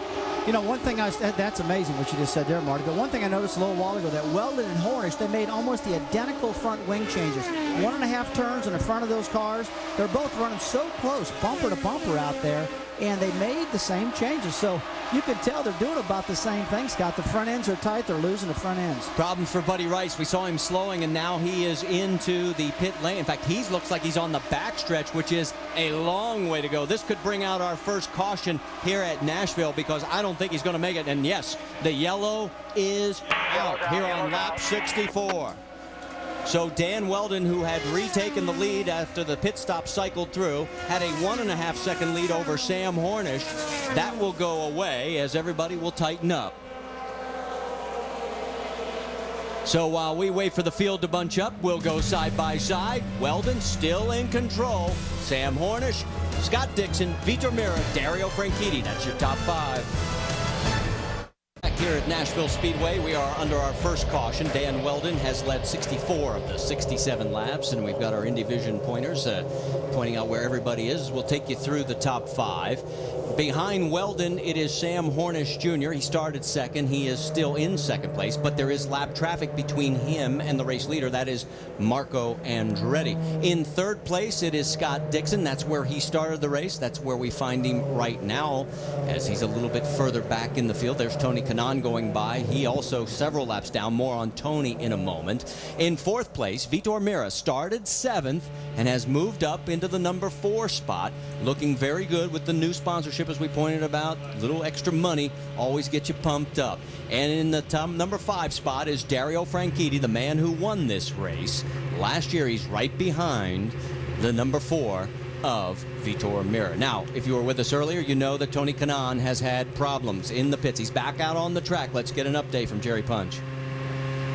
You know, one thing that's amazing what you just said there, Marty. But one thing I noticed a little while ago, that Weldon and Hornish, they made almost the identical front wing changes. 1.5 turns in the front of those cars. They're both running so close, bumper to bumper out there, and they made the same changes. So you can tell they're doing about the same thing, Scott. The front ends are tight. They're losing the front ends. Problems for Buddy Rice. We saw him slowing, and now he is into the pit lane. In fact, he looks like he's on the backstretch, which is a long way to go. This could bring out our first caution here at Nashville because I don't think he's going to make it. And yes, the yellow is out here on lap 64. So Dan Weldon, who had retaken the lead after the pit stop cycled through, had a 1.5 second lead over Sam Hornish. That will go away as everybody will tighten up. So while we wait for the field to bunch up, we'll go side by side. Weldon still in control. Sam Hornish, Scott Dixon, Vitor Mira, Dario Franchitti. That's your top 5. Back here at Nashville Speedway, we are under our first caution. Dan Weldon has led 64 of the 67 laps, and we've got our Indy Vision pointers pointing out where everybody is. We'll take you through the top 5. Behind Weldon, it is Sam Hornish Jr. He started second. He is still in second place, but there is lap traffic between him and the race leader. That is Marco Andretti. In third place, it is Scott Dixon. That's where he started the race. That's where we find him right now, as he's a little bit further back in the field. There's Tony Kanaan going by. He also several laps down. More on Tony in a moment. In fourth place, Vitor Mira started 7th and has moved up into the number 4 spot. Looking very good with the new sponsorship, as we pointed about. A little extra money always gets you pumped up. And in the top number 5 spot is Dario Franchitti, the man who won this race. Last year, he's right behind the number 4 of Vitor Mira. Now, if you were with us earlier, you know that Tony Kanaan has had problems in the pits. He's back out on the track. Let's get an update from Jerry Punch.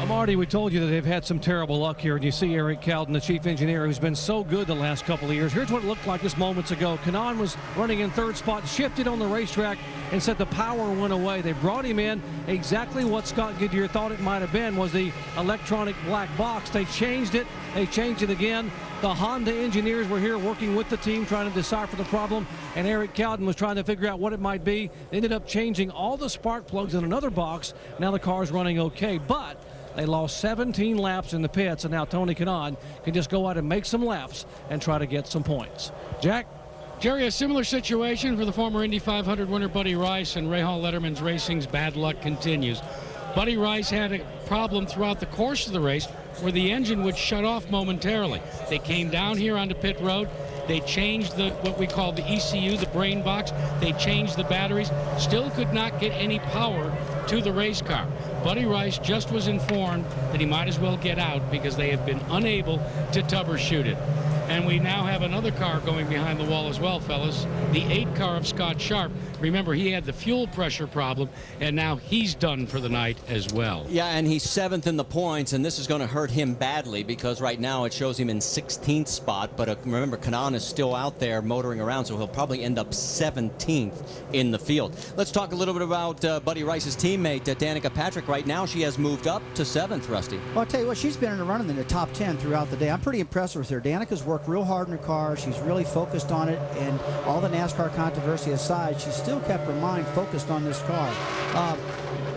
Marty, we told you that they've had some terrible luck here, and you see Eric Cowden, the chief engineer, who's been so good the last couple of years. Here's what it looked like just moments ago. Kanaan was running in third spot, shifted on the racetrack, and said the power went away. They brought him in. Exactly what Scott Goodyear thought it might have been was the electronic black box. They changed it. They changed it again. The Honda engineers were here working with the team trying to decipher the problem, and Eric Cowden was trying to figure out what it might be. They ended up changing all the spark plugs in another box. Now the car's running okay, but they lost 17 laps in the pits, and now Tony Kanaan can just go out and make some laps and try to get some points. Jack? Jerry, a similar situation for the former Indy 500 winner Buddy Rice, and Rahal Letterman's Racing's bad luck continues. Buddy Rice had a problem throughout the course of the race where the engine would shut off momentarily. They came down here onto pit road. They changed what we call the ECU, the brain box. They changed the batteries. Still could not get any power to the race car. Buddy Rice just was informed that he might as well get out because they have been unable to troubleshoot it. And we now have another car going behind the wall as well, fellas. The 8 car of Scott Sharp. Remember, he had the fuel pressure problem, and now he's done for the night as well. Yeah, and he's 7th in the points, and this is going to hurt him badly because right now it shows him in 16th spot. But remember, Kanaan is still out there motoring around, so he'll probably end up 17th in the field. Let's talk a little bit about Buddy Rice's teammate, Danica Patrick. Right now, she has moved up to 7th, Rusty. Well, I'll tell you what, she's been in the running in the top 10 throughout the day. I'm pretty impressed with her. Danica's worked real hard in her car. She's really focused on it, and all the NASCAR controversy aside, she's still kept her mind focused on this car.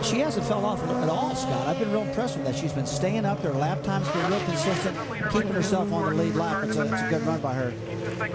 she hasn't fell off at all, Scott. I've been real impressed with that. She's been staying up there. Lap time's been real consistent, keeping herself on the lead lap. It's a good run by her.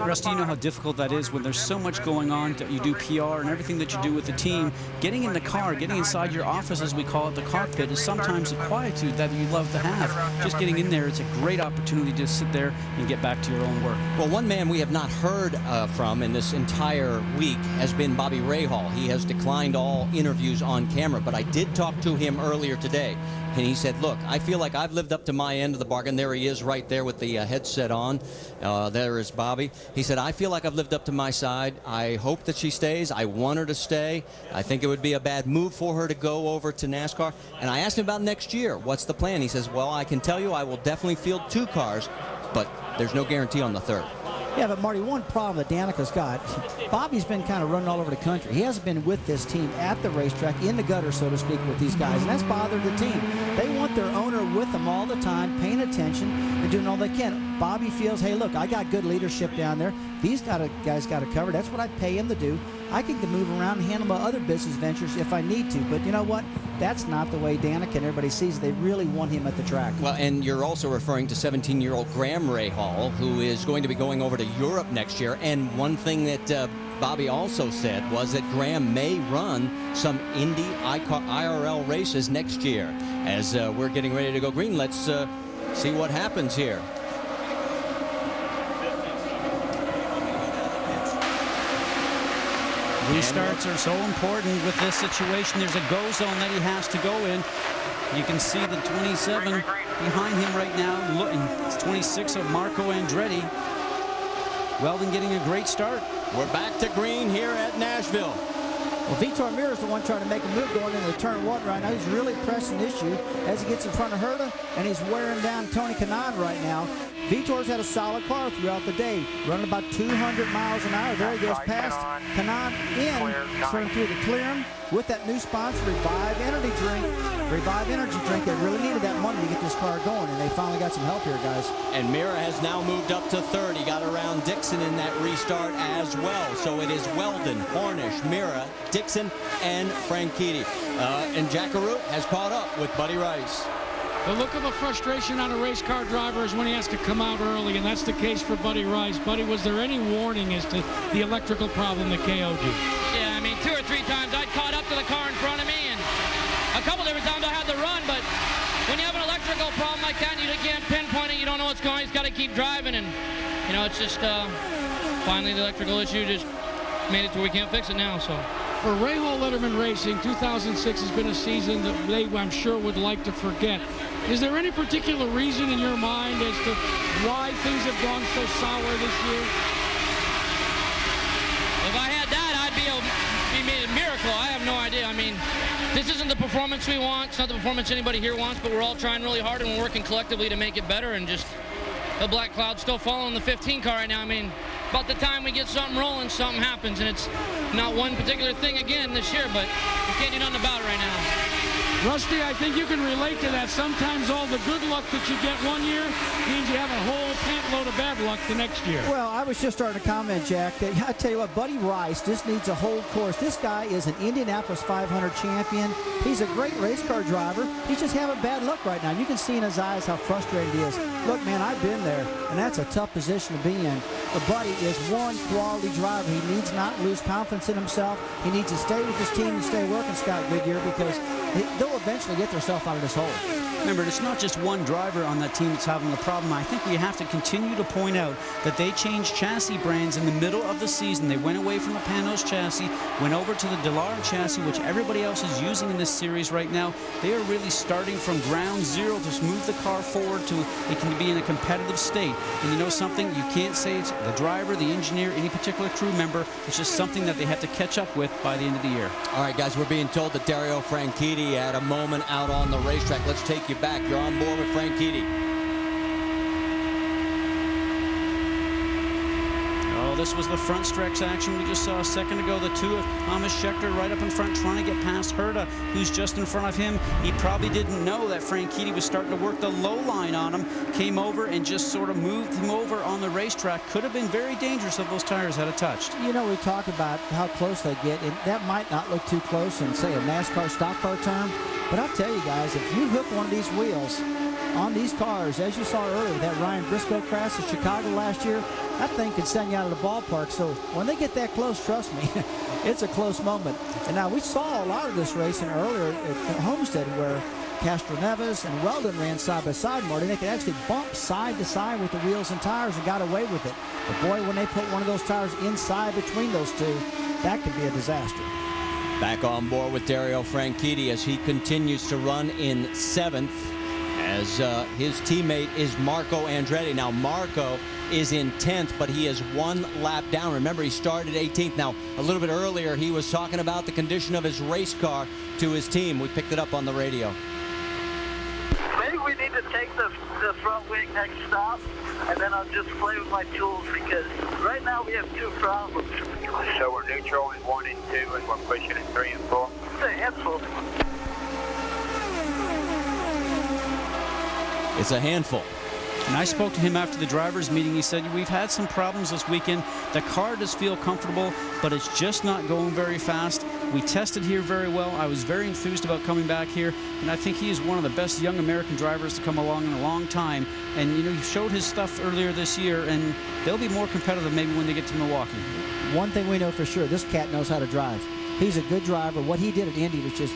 Rusty, you know how difficult that is when there's so much going on. You do PR and everything that you do with the team. Getting in the car, getting inside your office, as we call it, the cockpit, is sometimes a quietude that you love to have. Just getting in there, it's a great opportunity to sit there and get back to your own work. Well, one man we have not heard from in this entire week has been Bobby Rahal. He has declined all interviews on camera, but I did talk to him earlier today, and he said, look, I feel like I've lived up to my end of the bargain. There he is right there with the headset on. There is Bobby. He said, I feel like I've lived up to my side. I hope that she stays. I want her to stay. I think it would be a bad move for her to go over to NASCAR. And I asked him about next year. What's the plan? He says, well, I can tell you I will definitely field 2 cars, but there's no guarantee on the 3rd. Yeah, but Marty, one problem that Danica's got, Bobby's been kind of running all over the country. He hasn't been with this team at the racetrack, in the gutter, so to speak, with these guys, and that's bothered the team. They want their owner with them all the time, paying attention and doing all they can. Bobby feels, hey, look, I got good leadership down there. These guys got it covered. That's what I pay him to do. I can move around and handle my other business ventures if I need to. But you know what? That's not the way Danica and everybody sees it. They really want him at the track. Well, and you're also referring to 17-year-old Graham Rahal, who is going to be going over to Europe next year. And one thing that Bobby also said was that Graham may run some Indy IRL races next year. As we're getting ready to go green, let's see what happens here. Restarts are so important with this situation. There's a go zone that he has to go in. You can see the 27 behind him right now. Look, it's 26 of Marco Andretti. Weldon getting a great start. We're back to green here at Nashville. Well, Vitor Mir is the one trying to make a move going into turn 1 right now. He's really pressing the issue as he gets in front of Herta, and he's wearing down Tony Kanaan right now. Vitor's had a solid car throughout the day, running about 200 miles an hour. There he goes past Kanaan in, starting through to clear him with that new sponsor, Revive Energy Drink. Revive Energy Drink. They really needed that money to get this car going, and they finally got some help here, guys. And Mira has now moved up to 3rd. He got around Dixon in that restart as well. So it is Weldon, Hornish, Mira, Dixon, and Franchitti. And Jack Arute has caught up with Buddy Rice. The look of a frustration on a race car driver is when he has to come out early, and that's the case for Buddy Rice. Buddy, was there any warning as to the electrical problem that KO'd you? Yeah, I mean, 2 or 3 times I'd caught up to the car in front of me, and a couple different times I had to run, but when you have an electrical problem like that, you can't pinpoint it, you don't know what's going on, you just got to keep driving, and, you know, it's just, finally the electrical issue just made it to where we can't fix it now, so. For Rahal Letterman Racing, 2006 has been a season that they, I'm sure, would like to forget. Is there any particular reason in your mind as to why things have gone so sour this year? If I had that, I'd be a miracle. I have no idea. I mean, this isn't the performance we want. It's not the performance anybody here wants, but we're all trying really hard and we're working collectively to make it better, and just the black cloud's still following the 15 car right now. I mean, about the time we get something rolling, something happens, and it's not one particular thing again this year, but we can't do nothing about it right now. Rusty, I think you can relate to that. Sometimes all the good luck that you get one year means you have a whole pant load of bad luck the next year. Well, I was just starting to comment, Jack, that I tell you what, Buddy Rice just needs a whole course. This guy is an Indianapolis 500 champion. He's a great race car driver. He's just having bad luck right now. You can see in his eyes how frustrated he is. Look, man, I've been there, and that's a tough position to be in. But Buddy is one quality driver. He needs not lose confidence in himself. He needs to stay with his team and stay working, Scott Goodyear, because they'll eventually get themselves out of this hole. Remember, it's not just one driver on that team that's having the problem. I think we have to continue to point out that they changed chassis brands in the middle of the season. They went away from the Panos chassis, went over to the Dallara chassis, which everybody else is using in this series right now. They are really starting from ground zero to move the car forward to it can be in a competitive state. And you know something? You can't say it's the driver, the engineer, any particular crew member. It's just something that they have to catch up with by the end of the year. All right, guys, we're being told that Dario Franchitti had a moment out on the racetrack. Let's take you back. You're on board with Franchitti. Oh, this was the front stretch action we just saw a second ago. The two of Thomas Scheckter right up in front trying to get past Herta, who's just in front of him. He probably didn't know that Franchitti was starting to work the low line on him. Came over and just sort of moved him over on the racetrack. Could have been very dangerous if those tires had touched. You know, we talk about how close they get, and that might not look too close in, say, a NASCAR stock car term. But I'll tell you guys, if you hook one of these wheels on these cars, as you saw earlier, that Ryan Briscoe crash in Chicago last year, that thing could send you out of the ballpark. So when they get that close, trust me, it's a close moment. And now we saw a lot of this racing earlier at Homestead where Castroneves and Weldon ran side by side, Marty. They could actually bump side to side with the wheels and tires and got away with it. But boy, when they put one of those tires inside between those two, that could be a disaster. Back on board with Dario Franchitti as he continues to run in 7th, as his teammate is Marco Andretti. Now Marco is in 10th, but he is 1 lap down. Remember, he started 18th. Now, a little bit earlier, he was talking about the condition of his race car to his team. We picked it up on the radio. Maybe we need to take the front wing next stop, and then I'll just play with my tools, because right now we have 2 problems. So we're neutral in 1 and 2, and we're pushing in 3 and 4? It's a handful. It's a handful. And I spoke to him after the drivers' meeting. He said, we've had some problems this weekend. The car does feel comfortable, but it's just not going very fast. We tested here very well. I was very enthused about coming back here, and I think he is one of the best young American drivers to come along in a long time. And, you know, he showed his stuff earlier this year, and they'll be more competitive maybe when they get to Milwaukee. One thing we know for sure, this cat knows how to drive. He's a good driver. What he did at Indy was just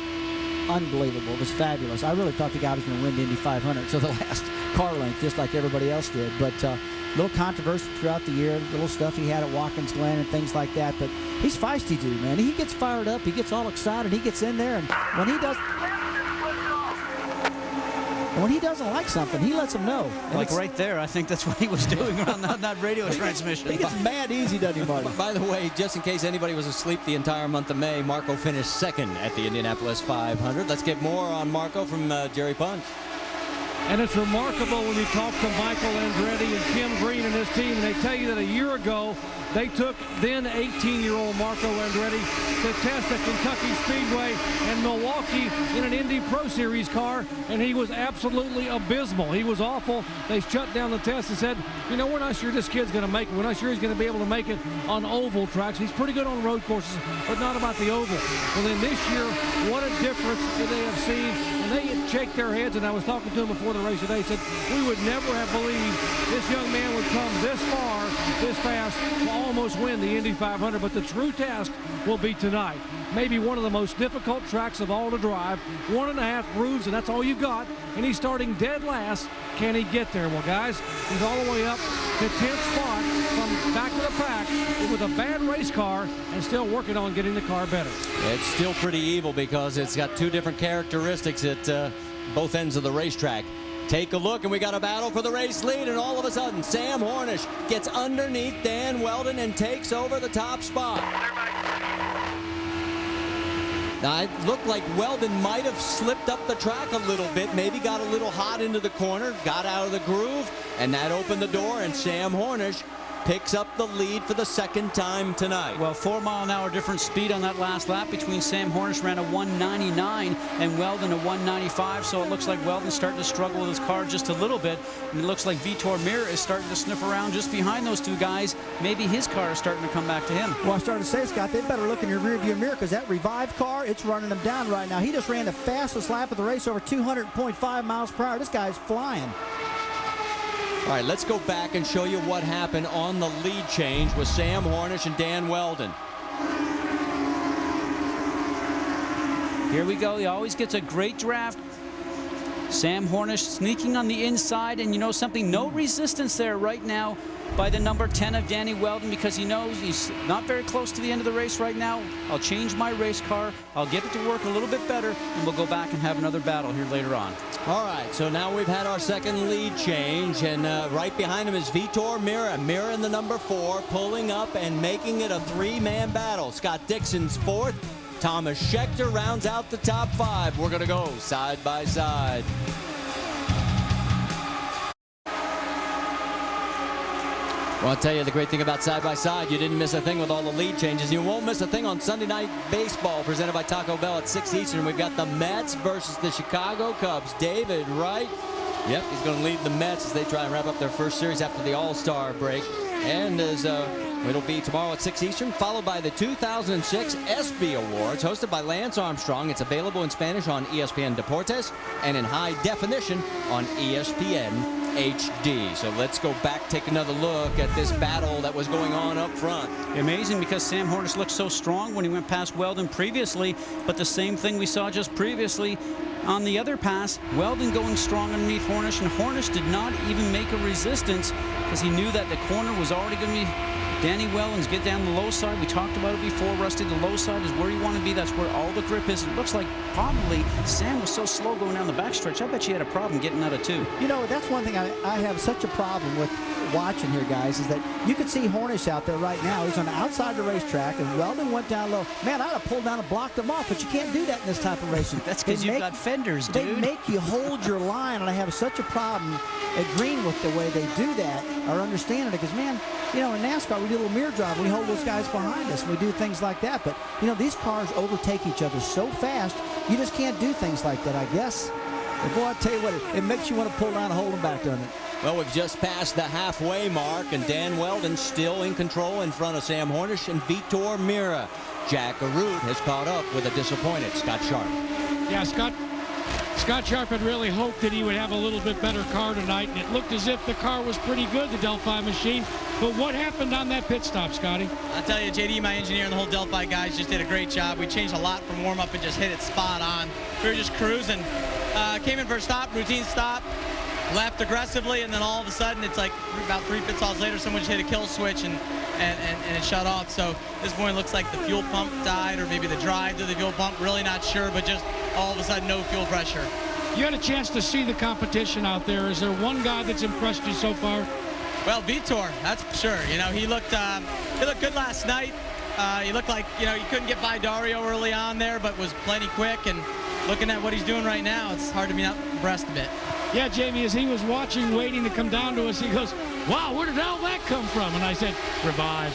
unbelievable. It was fabulous. I really thought the guy was going to win the Indy 500 to the last car length, just like everybody else did. But little controversy throughout the year, little stuff he had at Watkins Glen and things like that. But he's feisty, dude, man. He gets fired up. He gets all excited. He gets in there, and when he doesn't like something, he lets them know. And like right there, I think that's what he was doing on that radio transmission. He gets mad easy, doesn't he, Marty? By the way, just in case anybody was asleep the entire month of May, Marco finished 2nd at the Indianapolis 500. Let's get more on Marco from Jerry Punch. And it's remarkable when you talk to Michael Andretti and Kim Green and his team, and they tell you that a year ago they took then 18-year-old Marco Andretti to test at Kentucky Speedway and Milwaukee in an Indy Pro Series car, and he was absolutely abysmal. He was awful. They shut down the test and said, you know, we're not sure this kid's going to make it. We're not sure he's going to be able to make it on oval tracks. He's pretty good on road courses, but not about the oval. Well, then this year, what a difference that they have seen. And they shake their heads, and I was talking to him before the race today, said, we would never have believed this young man would come this far, this fast, to almost win the Indy 500, but the true test will be tonight. Maybe one of the most difficult tracks of all to drive. 1.5 grooves, and that's all you got, and he's starting dead last. Can he get there? Well, guys, he's all the way up to 10th spot from back of the pack with a bad race car and still working on getting the car better. It's still pretty evil because it's got 2 different characteristics at both ends of the racetrack. Take a look, and we got a battle for the race lead, and all of a sudden, Sam Hornish gets underneath Dan Weldon and takes over the top spot. Now, it looked like Weldon might have slipped up the track a little bit, maybe got a little hot into the corner, got out of the groove, and that opened the door, and Sam Hornish picks up the lead for the 2nd time tonight. Well, 4-mile-an-hour difference speed on that last lap between Sam Hornish ran a 199 and Weldon a 195, so it looks like Weldon's starting to struggle with his car just a little bit, and it looks like Vitor Mir is starting to sniff around just behind those 2 guys. Maybe his car is starting to come back to him. Well, I started to say, Scott, they better look in your rearview mirror, because that revived car, it's running them down right now. He just ran the fastest lap of the race, over 200.5 miles per hour. This guy's flying. All right, let's go back and show you what happened on the lead change with Sam Hornish and Dan Weldon. Here we go. He always gets a great draft. Sam Hornish sneaking on the inside, and you know something, no resistance there right now by the number 10 of Danny Weldon, because he knows he's not very close to the end of the race right now. I'll change my race car, I'll get it to work a little bit better, and we'll go back and have another battle here later on. All right, so now we've had our 2nd lead change, and right behind him is Vitor Mir. Mir in the number 4, pulling up and making it a 3-man battle. Scott Dixon's 4th. Thomas Scheckter rounds out the top 5. We're going to go side by side. Well, I'll tell you the great thing about side-by-side, you didn't miss a thing with all the lead changes. You won't miss a thing on Sunday Night Baseball, presented by Taco Bell at 6 Eastern. We've got the Mets versus the Chicago Cubs. David Wright, yep, he's going to lead the Mets as they try and wrap up their first series after the All-Star break. And as it'll be tomorrow at 6 Eastern, followed by the 2006 ESPY Awards, hosted by Lance Armstrong. It's available in Spanish on ESPN Deportes and in high definition on ESPN HD. So let's go back, take another look at this battle that was going on up front. Amazing, because Sam Hornish looked so strong when he went past Weldon previously, but the same thing we saw just previously on the other pass. Weldon going strong underneath Hornish, and Hornish did not even make a resistance because he knew that the corner was already going to be Danny Wellens. Get down the low side. We talked about it before, Rusty. The low side is where you want to be. That's where all the grip is. It looks like probably Sam was so slow going down the backstretch. I bet you had a problem getting out of 2. You know, that's one thing I have such a problem with watching here, guys, is that you can see Hornish out there right now. He's on the outside of the racetrack, and Weldon went down low. Man, I'd have pulled down and blocked him off, but you can't do that in this type of racing. That's because you've got fenders, dude. They make you hold your line, and I have such a problem agreeing with the way they do that or understanding it, because, man, you know, in NASCAR, we do a little mirror drive. We hold those guys behind us, and we do things like that. But, you know, these cars overtake each other so fast, you just can't do things like that, I guess. But, boy, I tell you what, it makes you want to pull down and hold them back, doesn't it? Well, we've just passed the halfway mark, and Dan Weldon still in control in front of Sam Hornish and Vitor Meira. Jack Arute has caught up with a disappointed Scott Sharp. Yeah, Scott Sharp had really hoped that he would have a little bit better car tonight, and it looked as if the car was pretty good, the Delphi machine. But what happened on that pit stop, Scotty? I'll tell you, JD, my engineer, and the whole Delphi guys just did a great job. We changed a lot from warm-up and just hit it spot on. We were just cruising. Came in for a stop, routine stop, left aggressively, and then all of a sudden, it's like about 3 pit stops later, someone just hit a kill switch and it shut off. So this point looks like the fuel pump died, or maybe the drive to the fuel pump, really not sure, but just all of a sudden no fuel pressure. You had a chance to see the competition out there. Is there one guy that's impressed you so far? Well, Vitor, that's for sure. You know, he looked good last night. He looked like, you know, he couldn't get by Dario early on there, but was plenty quick. And looking at what he's doing right now, it's hard to be impressed a bit. Yeah, Jamie, as he was watching, waiting to come down to us, he goes, wow, where did all that come from? And I said, Revive.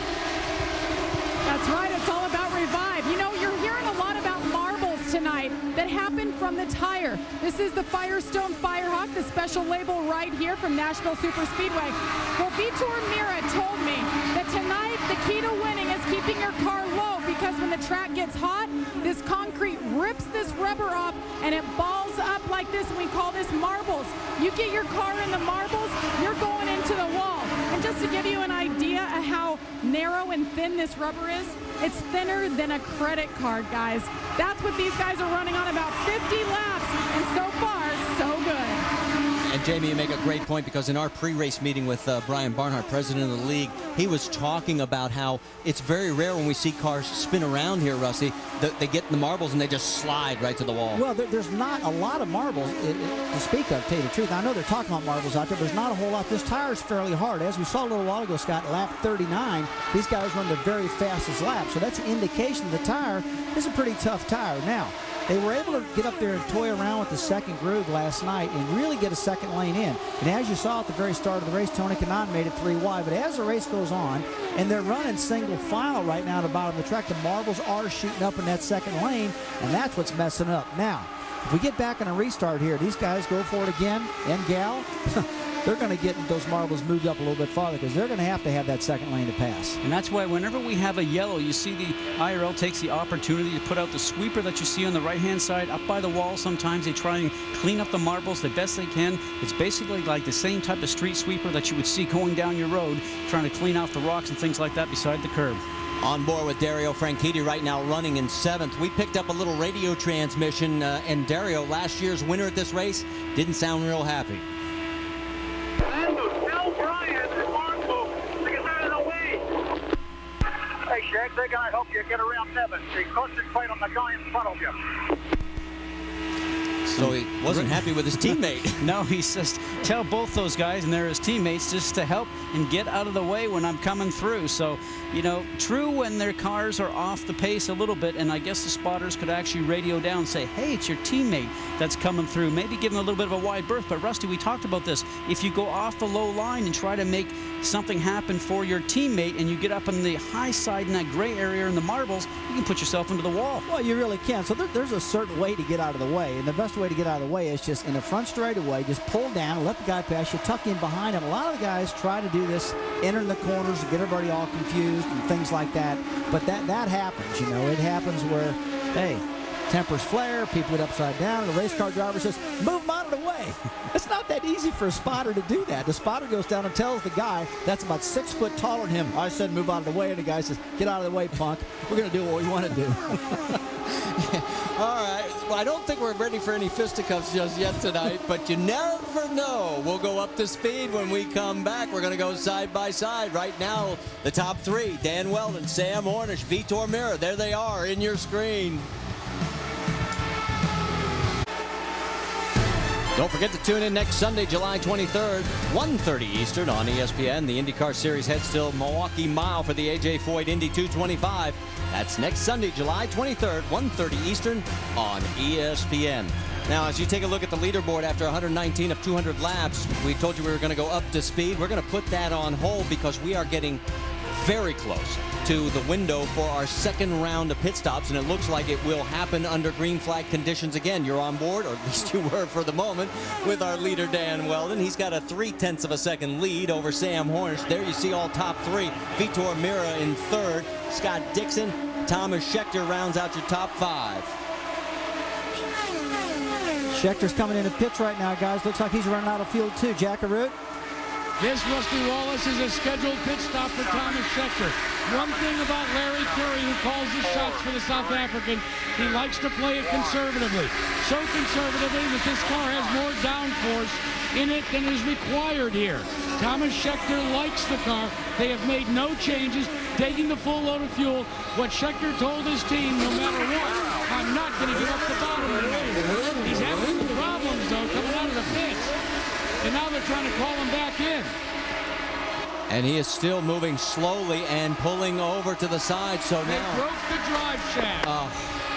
That's right, it's all about Revive. You know, you're hearing a lot about marbles tonight that happened from the tire. This is the Firestone Firehawk, the special label right here from Nashville Super Speedway. Well, Vitor Meira told me that tonight the key to winning is keeping your car low, because when the track gets hot, this concrete rips this rubber off and it balls up like this, and we call this marbles. You get your car in the marbles, you're going into the wall. And just to give you an idea of how narrow and thin this rubber is, it's thinner than a credit card, guys. That's what these guys are running on, about 50 laps, and so far, so good. And Jamie, you make a great point, because in our pre-race meeting with Brian Barnhart, president of the league, he was talking about how it's very rare when we see cars spin around here, Rusty, that they get in the marbles and they just slide right to the wall. Well, there's not a lot of marbles to speak of, to tell you the truth. I know they're talking about marbles out there, but there's not a whole lot. This tire is fairly hard. As we saw a little while ago, Scott, lap 39, these guys run the very fastest lap. So that's an indication the tire is a pretty tough tire. Now, they were able to get up there and toy around with the second groove last night and really get a second lane in. And as you saw at the very start of the race, Tony Kanaan made it 3 wide. But as the race goes on, and they're running single file right now at the bottom of the track, the marbles are shooting up in that second lane, and that's what's messing up. Now, if we get back on a restart here, these guys go for it again, and gal, they're going to get those marbles moved up a little bit farther, because they're going to have that second lane to pass. And that's why whenever we have a yellow, you see the IRL takes the opportunity to put out the sweeper that you see on the right-hand side up by the wall. Sometimes they try and clean up the marbles the best they can. It's basically like the same type of street sweeper that you would see going down your road, trying to clean off the rocks and things like that beside the curb. On board with Dario Franchitti right now, running in 7th. We picked up a little radio transmission, and Dario, last year's winner at this race, didn't sound real happy. Tell Brian and Marco to get out of the way. Hey, Shaq, they're going to help you get around 7. They concentrate on the guy in front of you. So he wasn't happy with his teammate. No, he says, tell both those guys, and they're his teammates, just to help and get out of the way when I'm coming through. So, you know, true when their cars are off the pace a little bit, and I guess the spotters could actually radio down and say, hey, it's your teammate that's coming through. Maybe give them a little bit of a wide berth. But, Rusty, we talked about this. If you go off the low line and try to make something happen for your teammate and you get up on the high side in that gray area in the marbles, you can put yourself into the wall. Well, you really can. So there's a certain way to get out of the way, and the best way to get out of the way is just in the front straightaway, just pull down, let the guy pass you, tuck in behind him. A lot of the guys try to do this, enter in the corners and get everybody all confused and things like that. But that happens, you know. It happens where, hey, tempers flare, people get upside down, and the race car driver says, move them out of the way. It's not that easy for a spotter to do that. The spotter goes down and tells the guy that's about 6 foot taller than him, I said move out of the way, and the guy says, get out of the way, punk. We're going to do what we want to do. All right. Well, I don't think we're ready for any fisticuffs just yet tonight, but you never know. We'll go up to speed when we come back. We're going to go side by side. Right now, the top three, Dan Weldon, Sam Hornish, Vitor Mira. There they are in your screen. Don't forget to tune in next Sunday, July 23rd, 1:30 Eastern on ESPN. The IndyCar Series heads to Milwaukee Mile for the A.J. Foyt Indy 225. That's next Sunday, July 23rd, 1:30 Eastern on ESPN. Now, as you take a look at the leaderboard after 119 of 200 laps, we told you we were going to go up to speed. We're going to put that on hold because we are getting very close to the window for our second round of pit stops, and it looks like it will happen under green flag conditions again. You're on board, or at least you were for the moment, with our leader Dan Weldon. He's got a 0.3 of a second lead over Sam Hornish. There you see all top three. Vitor Mira in third. Scott Dixon, Thomas Scheckter rounds out your top five. Schechter's coming into pits right now, guys. Looks like he's running out of fuel too. Jackaroo. This, Rusty Wallace, is a scheduled pit stop for Thomas Scheckter. One thing about Larry Curry, who calls the shots for the South African, he likes to play it conservatively. So conservatively that this car has more downforce in it than is required here. Thomas Scheckter likes the car. They have made no changes, taking the full load of fuel. What Scheckter told his team, no matter what, I'm not going to give up the bottom of the race. He's having some problems, though, coming out of the pits. And now they're trying to call him back in. And he is still moving slowly and pulling over to the side. So they now broke the drive shaft.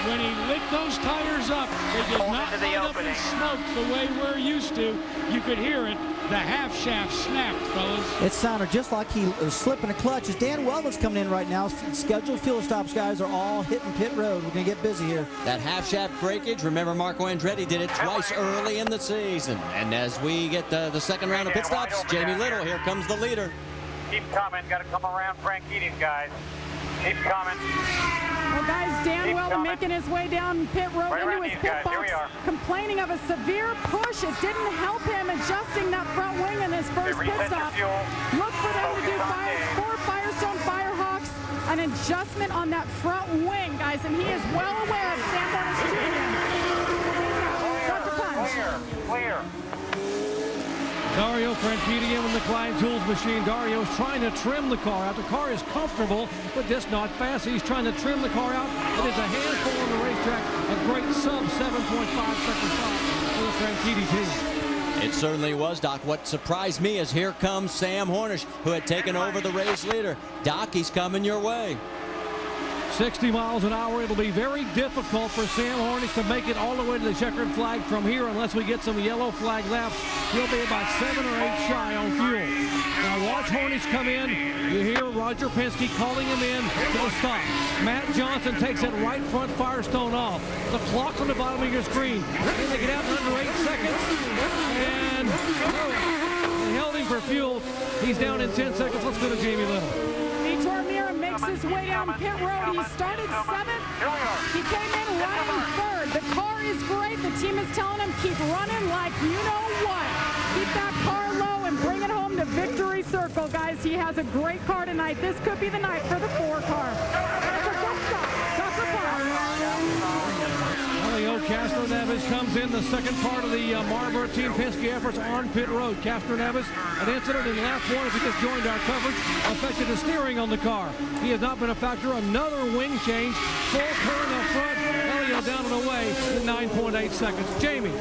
When he lit those tires up, they did not light up in smoke the way we're used to. You could hear it. The half shaft snapped, fellas. It sounded just like he was slipping a clutch. As Dan Weldon's coming in right now, scheduled fuel stops guys are all hitting pit road. We're going to get busy here. That half shaft breakage, remember Marco Andretti did it twice early in the season. And as we get the second round of pit stops, Jamie Little, here comes the leader. Keep coming. Got to come around Frank Eating, guys. Keep coming. Well, guys, Dan Weldon making his way down pit road into his pit box, complaining of a severe push. It didn't help him adjusting that front wing in his first pit stop. Look for them to do for Firestone Firehawks an adjustment on that front wing, guys, and he is well aware of Sam Hornish. Start the punch. Clear. Dario Franchitti in with the Klein Tools machine. Dario's trying to trim the car out. The car is comfortable, but just not fast. He's trying to trim the car out. It is a handful on the racetrack. A great sub 7.5 second stop for the Franchitti team. It certainly was, Doc. What surprised me is here comes Sam Hornish, who had taken over the race leader. Doc, he's coming your way. 60 miles an hour. It'll be very difficult for Sam Hornish to make it all the way to the checkered flag from here unless we get some yellow flag laps. He'll be about 7 or 8 shy on fuel. Now watch Hornish come in. You hear Roger Penske calling him in to the stop. Matt Johnson takes that right front Firestone off. The clock on the bottom of your screen. Can they get out in under 8 seconds? And they held him for fuel. He's down in 10 seconds. Let's go to Jamie Little. Vitor Mira makes his way down pit road. He started 7th. He came in running 3rd. The car is great. The team is telling him keep running like you know what. Keep that car low and bring it home to victory circle, guys. He has a great car tonight. This could be the night for the 4 car. Elio Castro-Neves comes in the second part of the Marlboro Team Penske efforts on pit road. Castro-Neves, an incident in lap 1, if you just joined our coverage, affected the steering on the car. He has not been a factor. Another wing change, full turn up front. Elio down and away in 9.8 seconds. Jamie.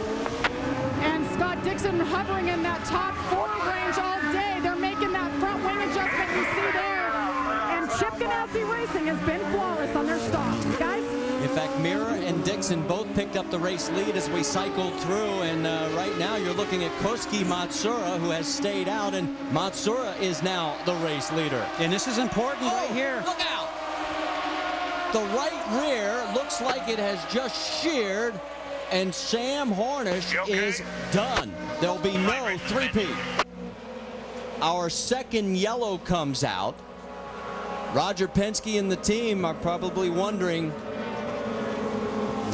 And Scott Dixon hovering in that top 4 range all day. They're making that front wing adjustment you see there. And Chip Ganassi Racing has been flawless on their stops. Guys, In fact, Mira and Dixon both picked up the race lead as we cycled through, and right now you're looking at Koski Matsura, who has stayed out, and Matsura is now the race leader. And this is important right here. Look out! The right rear looks like it has just sheared, and Sam Hornish is done. There'll be no three-peat. Our second yellow comes out. Roger Penske and the team are probably wondering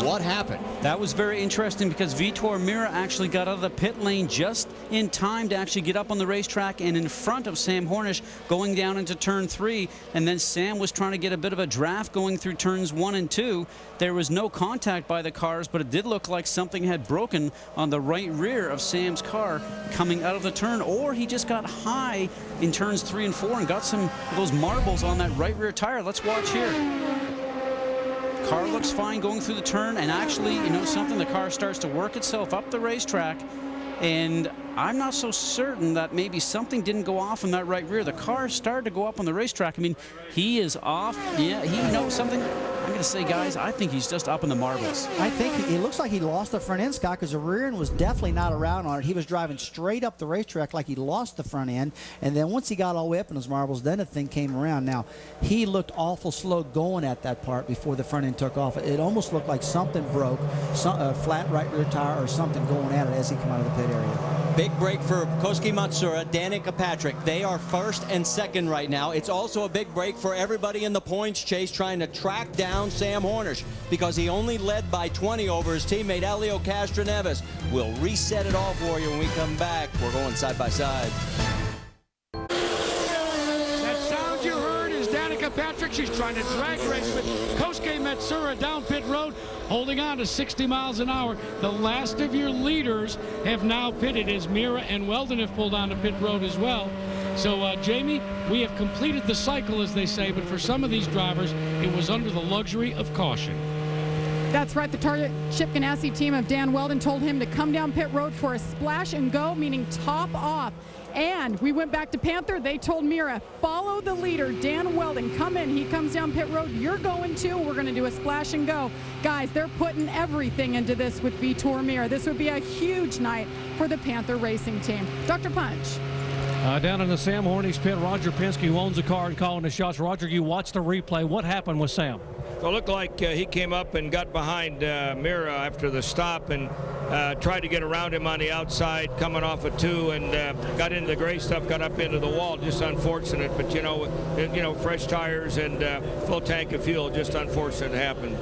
what happened. That was very interesting because Vitor Mira actually got out of the pit lane just in time to actually get up on the racetrack and in front of Sam Hornish going down into turn 3. And then Sam was trying to get a bit of a draft going through turns 1 and 2. There was no contact by the cars, but it did look like something had broken on the right rear of Sam's car coming out of the turn, or he just got high in turns 3 and 4 and got some of those marbles on that right rear tire. Let's watch here. Car looks fine going through the turn, and actually, you know something, the car starts to work itself up the racetrack, and I'm not so certain that maybe something didn't go off in that right rear. The car started to go up on the racetrack. I mean, he is off. Yeah, he knows something. I'm going to say, guys, I think he's just up in the marbles. I think it looks like he lost the front end, Scott, because the rear end was definitely not around on it. He was driving straight up the racetrack like he lost the front end, and then once he got all the way up in those marbles, then the thing came around. Now, he looked awful slow going at that part before the front end took off. It almost looked like something broke, a flat right rear tire or something going at it as he came out of the pit area. Big break for Koski Matsura, Danica Patrick. They are first and second right now. It's also a big break for everybody in the points chase trying to track down Sam Hornish because he only led by 20 over his teammate Elio Castroneves. We'll reset it all for you when we come back. We're going side by side. That sound you heard is Danica Patrick. She's trying to drag race with Kosuke Matsura down pit road, holding on to 60 miles an hour. The last of your leaders have now pitted as Mira and Weldon have pulled on to pit road as well. So, Jamie, we have completed the cycle, as they say, but for some of these drivers, it was under the luxury of caution. That's right. The Target Chip Ganassi team of Dan Weldon told him to come down pit road for a splash and go, meaning top off. And we went back to Panther. They told Mira, follow the leader, Dan Weldon. Come in. He comes down pit road. You're going too. We're going to do a splash and go. Guys, they're putting everything into this with Vitor Mira. This would be a huge night for the Panther racing team. Dr. Punch. Down in the Sam Hornish pit, Roger Penske, who owns the car and calling the shots. Roger, you watched the replay. What happened with Sam? Well, it looked like he came up and got behind Mira after the stop and tried to get around him on the outside, coming off a 2, and got into the gray stuff, got up into the wall. Just unfortunate, but you know, fresh tires and full tank of fuel. Just unfortunate it happened.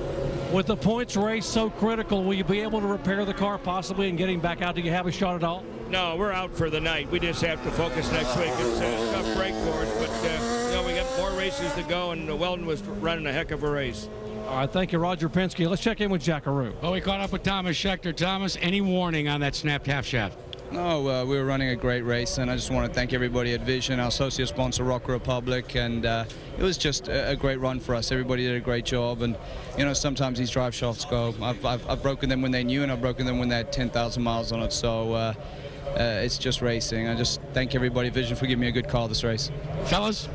With the points race so critical, will you be able to repair the car possibly and getting back out? Do you have a shot at all? No, we're out for the night. We just have to focus next week. It's a tough break for us, but you know, we got more races to go, and Weldon was running a heck of a race. All right, thank you, Roger Penske. Let's check in with Jackaroo. Well, we caught up with Thomas Schechter. Thomas, any warning on that snapped half shaft? No, we were running a great race, and I just want to thank everybody at Vision, our associate sponsor, Rock Republic, and it was just a great run for us. Everybody did a great job, and you know, sometimes these drive shafts go. I've broken them when they knew, and I've broken them when they had 10,000 miles on it. So it's just racing. I just thank everybody at Vision for giving me a good car this race. Fellas.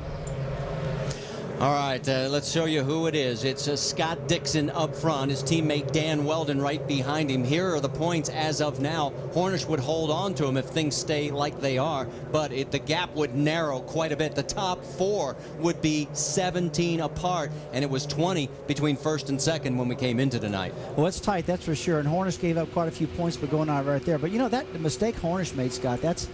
All right, let's show you who it is. It's Scott Dixon up front, his teammate Dan Weldon right behind him. Here are the points as of now. Hornish would hold on to him if things stay like they are, but the gap would narrow quite a bit. The top 4 would be 17 apart, and it was 20 between first and second when we came into tonight. Well, it's tight, that's for sure, and Hornish gave up quite a few points for going out right there. But, you know, the mistake Hornish made, Scott, that's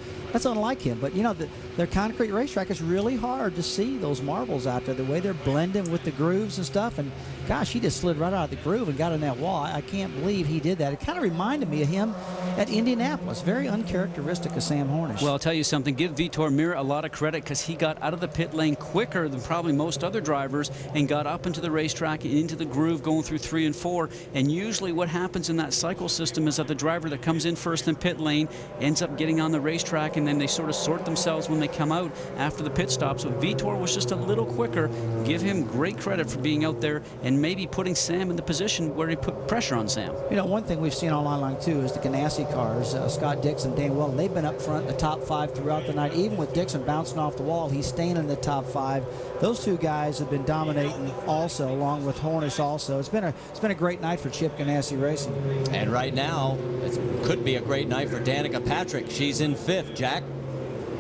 unlike him. But, you know, their concrete racetrack is really hard to see those marbles out there, the way they're blending with the grooves and stuff. And gosh, he just slid right out of the groove and got in that wall. I can't believe he did that. It kind of reminded me of him at Indianapolis. Very uncharacteristic of Sam Hornish. Well, I'll tell you something. Give Vitor Mira a lot of credit because he got out of the pit lane quicker than probably most other drivers and got up into the racetrack and into the groove going through 3 and 4. And usually what happens in that cycle system is that the driver that comes in first in pit lane ends up getting on the racetrack, and then they sort of sort themselves when they come out after the pit stop. So Vitor was just a little quicker, give him great credit for being out there and maybe putting Sam in the position where he put pressure on Sam. You know, one thing we've seen on line too is the Ganassi cars, Scott Dixon, Dan Weldon, they've been up front in the top 5 throughout the night. Even with Dixon bouncing off the wall, he's staying in the top 5. Those two guys have been dominating also, along with Hornish also. It's been a great night for Chip Ganassi Racing. And right now, it could be a great night for Danica Patrick. She's in 5th, Jack.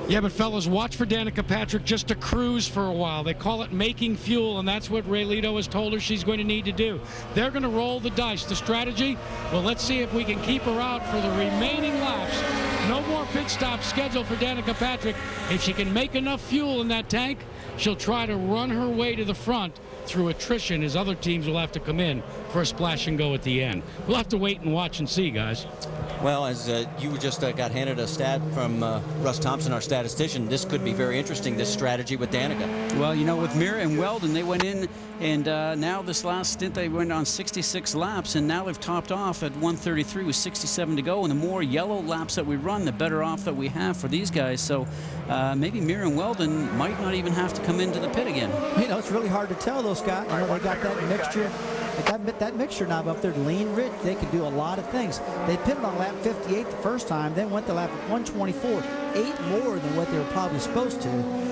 Yeah, but fellas, watch for Danica Patrick just to cruise for a while. They call it making fuel, and that's what Ray Lito has told her she's going to need to do. They're going to roll the dice. The strategy, well, let's see if we can keep her out for the remaining laps. No more pit stops scheduled for Danica Patrick. If she can make enough fuel in that tank, she'll try to run her way to the front through attrition, as other teams will have to come in for a splash and go at the end. We'll have to wait and watch and see, guys. Well, as you just got handed a stat from Russ Thompson, our statistician, this could be very interesting, this strategy with Danica. Well, you know, with Mira and Weldon, they went in, and now this last stint, they went on 66 laps, and now they've topped off at 133 with 67 to go. And the more yellow laps that we run, the better off that we have for these guys. So maybe Mira and Weldon might not even have to come into the pit again. You know, it's really hard to tell, though, Scott. You know, they got that mixture. They got that mixture knob up there, lean rich. They can do a lot of things. They pitted on lap 58 the first time, then went to lap 124, 8 more than what they were probably supposed to.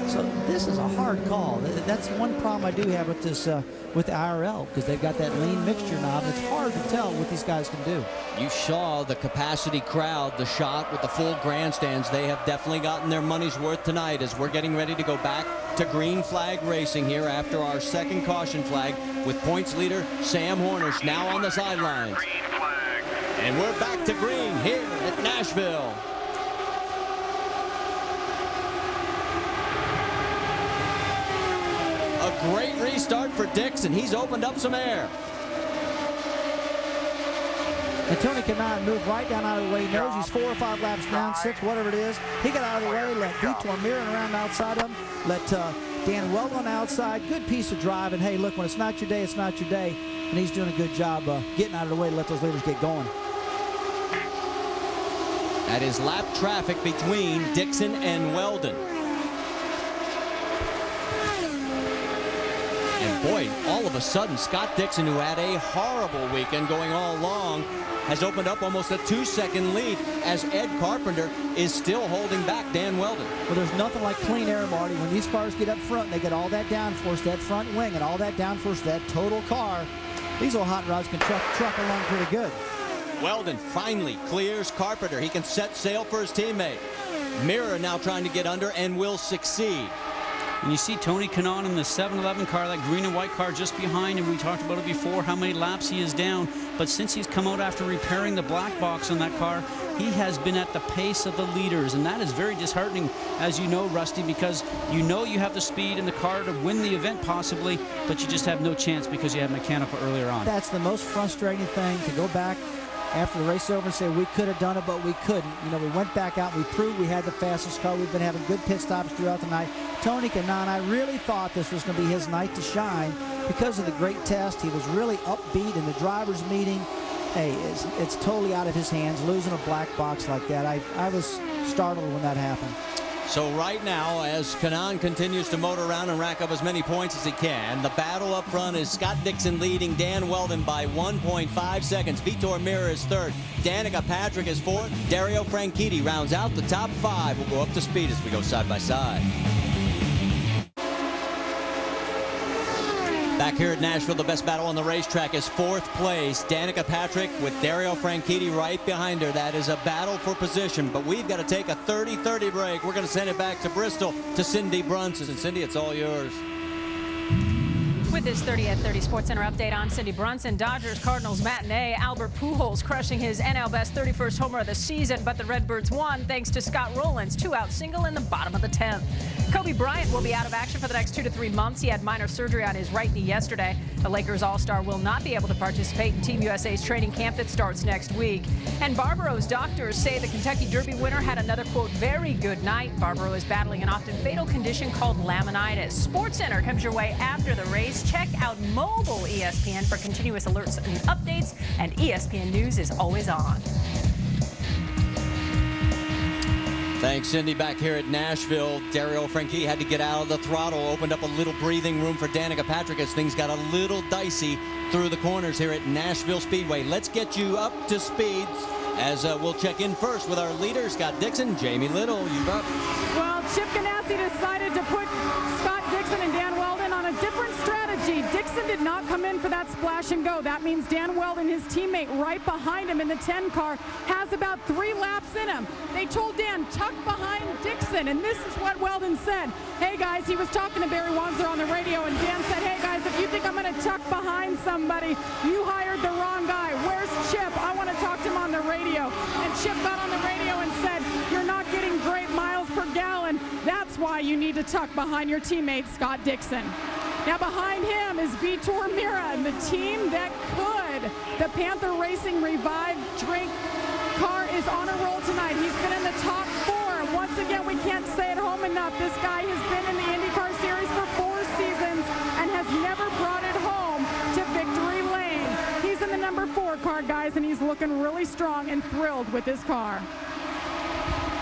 So this is a hard call. That's one problem I do have with this, with the IRL, because they've got that lean mixture knob. It's hard to tell what these guys can do. You saw the capacity crowd, the shot with the full grandstands. They have definitely gotten their money's worth tonight as we're getting ready to go back to green flag racing here after our second caution flag with points leader Sam Hornish now on the sidelines. And we're back to green here at Nashville. A great restart for Dixon. He's opened up some air. And Tony Kanaan moved right down out of the way. He knows he's 4 or 5 laps down, 6, whatever it is. He got out of the way, let Vitor Miran around outside of him, let Dan Weldon on the outside. Good piece of drive. And hey, look, when it's not your day, it's not your day. And he's doing a good job getting out of the way to let those leaders get going. That is lap traffic between Dixon and Weldon. And boy, all of a sudden, Scott Dixon, who had a horrible weekend going all along, has opened up almost a 2-second lead as Ed Carpenter is still holding back Dan Weldon. Well, there's nothing like clean air, Marty. When these cars get up front, they get all that downforce, that front wing, and all that downforce, that total car. These old hot rods can truck along pretty good. Weldon finally clears Carpenter. He can set sail for his teammate. Mirror now trying to get under and will succeed. And you see Tony Kanaan in the 7-Eleven car, that green and white car just behind him. We talked about it before, how many laps he is down. But since he's come out after repairing the black box on that car, he has been at the pace of the leaders. And that is very disheartening, as you know, Rusty, because you know you have the speed in the car to win the event possibly, but you just have no chance because you had mechanical earlier on. That's the most frustrating thing, to go back after the race over and say we could have done it, but we couldn't. You know, we went back out, we proved we had the fastest car. We've been having good pit stops throughout the night. Tony Kanaan, I really thought this was going to be his night to shine because of the great test. He was really upbeat in the driver's meeting. Hey, it's totally out of his hands, losing a black box like that. I was startled when that happened. So right now, as Kanaan continues to motor around and rack up as many points as he can, the battle up front is Scott Dixon leading Dan Weldon by 1.5 seconds. Vitor Mira is third. Danica Patrick is fourth. Dario Franchitti rounds out the top 5. We'll go up to speed as we go side by side. Back here at Nashville, the best battle on the racetrack is 4th place. Danica Patrick with Dario Franchitti right behind her. That is a battle for position, but we've got to take a 30-30 break. We're going to send it back to Bristol to Cindy Brunson. And Cindy, it's all yours. With this 30 at 30 Sports Center update, I'm Cindy Brunson. Dodgers Cardinals matinee. Albert Pujols crushing his NL best 31st homer of the season, but the Redbirds won thanks to Scott Rowland's 2-out single in the bottom of the 10th. Kobe Bryant will be out of action for the next 2 to 3 months. He had minor surgery on his right knee yesterday. The Lakers All-Star will not be able to participate in Team USA's training camp that starts next week. And Barbaro's doctors say the Kentucky Derby winner had another, quote, very good night. Barbaro is battling an often fatal condition called laminitis. Sports Center comes your way after the race. Check out mobile ESPN for continuous alerts and updates, and ESPN News is always on. Thanks, Cindy. Back here at Nashville, Dario Franchitti had to get out of the throttle, opened up a little breathing room for Danica Patrick as things got a little dicey through the corners here at Nashville Speedway. Let's get you up to speed as we'll check in first with our leader, Scott Dixon. Jamie Little, you're up. Well, Chip Ganassi decided to put Scott Dixon and Dan Weldon on a different strategy. Dixon did not come in for that splash and go. That means Dan Weldon, his teammate right behind him in the 10 car, has about 3 laps in him. They told Dan, tuck behind Dixon, and this is what Weldon said. Hey guys, he was talking to Barry Wanzer on the radio, and Dan said, hey guys, if you think I'm going to tuck behind somebody, you hired the wrong guy. Where's Chip? I want to talk to him on the radio. And Chip got on the radio and said, you're not getting great miles per gallon. That's why you need to tuck behind your teammate, Scott Dixon. Now behind him is Vitor Mira and the team that could. The Panther Racing Revive Drink car is on a roll tonight. He's been in the top 4. Once again, we can't say it home enough. This guy has been in the Indycar Series for 4 seasons and has never brought it home to victory lane. He's in the number 4 car, guys, and he's looking really strong and thrilled with his car.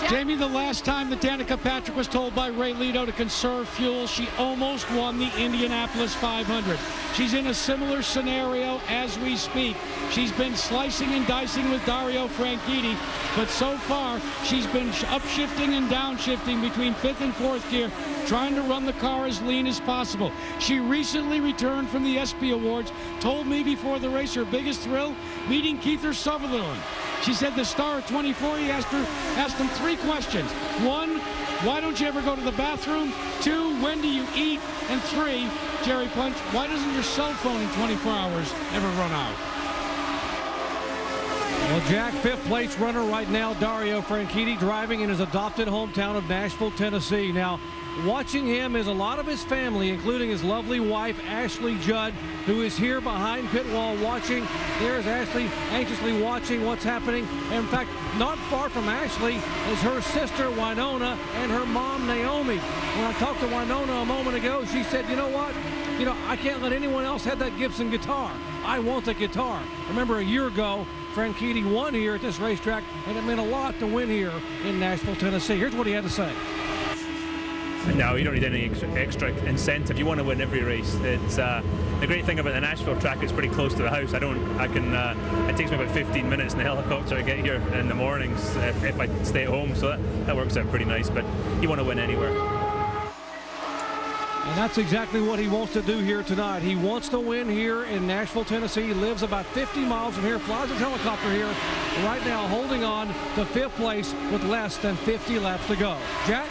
Jamie, the last time that Danica Patrick was told by Ray Lito to conserve fuel, she almost won the Indianapolis 500. She's in a similar scenario as we speak. She's been slicing and dicing with Dario Franchitti, but so far she's been upshifting and downshifting between 5th and 4th gear, trying to run the car as lean as possible. She recently returned from the ESPY Awards, told me before the race her biggest thrill, meeting Keith Sutherland. She said the star at 24, he asked him 3 questions. 1, why don't you ever go to the bathroom? 2, when do you eat? And 3, Jerry Punch, why doesn't your cell phone in 24 hours ever run out? Well, Jack, 5th place runner right now, Dario Franchitti, driving in his adopted hometown of Nashville, Tennessee. Now, watching him is a lot of his family, including his lovely wife, Ashley Judd, who is here behind pit wall watching. There's Ashley anxiously watching what's happening. In fact, not far from Ashley is her sister, Winona, and her mom, Naomi. When I talked to Winona a moment ago, she said, you know what? I can't let anyone else have that Gibson guitar. I want the guitar. Remember a year ago, Franchitti won here at this racetrack, and it meant a lot to win here in Nashville, Tennessee. Here's what he had to say. No, you don't need any extra incentive. You want to win every race. It's the great thing about the Nashville track. It's pretty close to the house. It takes me about 15 minutes in the helicopter to get here in the mornings if I stay at home. So that works out pretty nice. But you want to win anywhere. And that's exactly what he wants to do here tonight. He wants to win here in Nashville, Tennessee. He lives about 50 miles from here, flies his helicopter here right now, holding on to 5th place with less than 50 laps to go. Jack?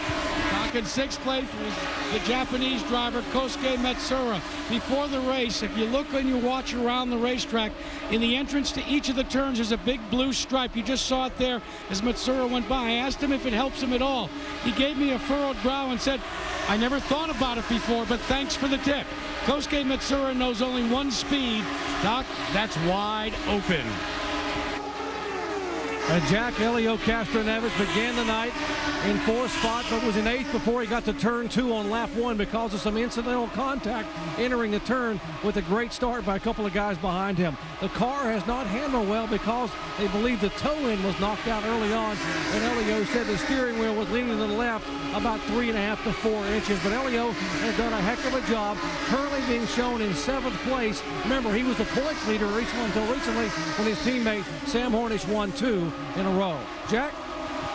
Back in 6th place was the Japanese driver Kosuke Matsura. Before the race, if you look and you watch around the racetrack, in the entrance to each of the turns there's a big blue stripe. You just saw it there as Matsura went by. I asked him if it helps him at all. He gave me a furrowed brow and said, I never thought about it before, but thanks for the tip. Kosuke Matsura knows only one speed. Doc, that's wide open. And Jack Elio Castroneves began the night in 4th spot, but was in 8th before he got to turn 2 on lap 1 because of some incidental contact entering the turn with a great start by a couple of guys behind him. The car has not handled well because they believe the toe-in was knocked out early on, and Elio said the steering wheel was leaning to the left about 3.5 to 4 inches. But Elio has done a heck of a job, currently being shown in 7th place. Remember, he was the points leader until recently when his teammate Sam Hornish won 2 in a row. Jack?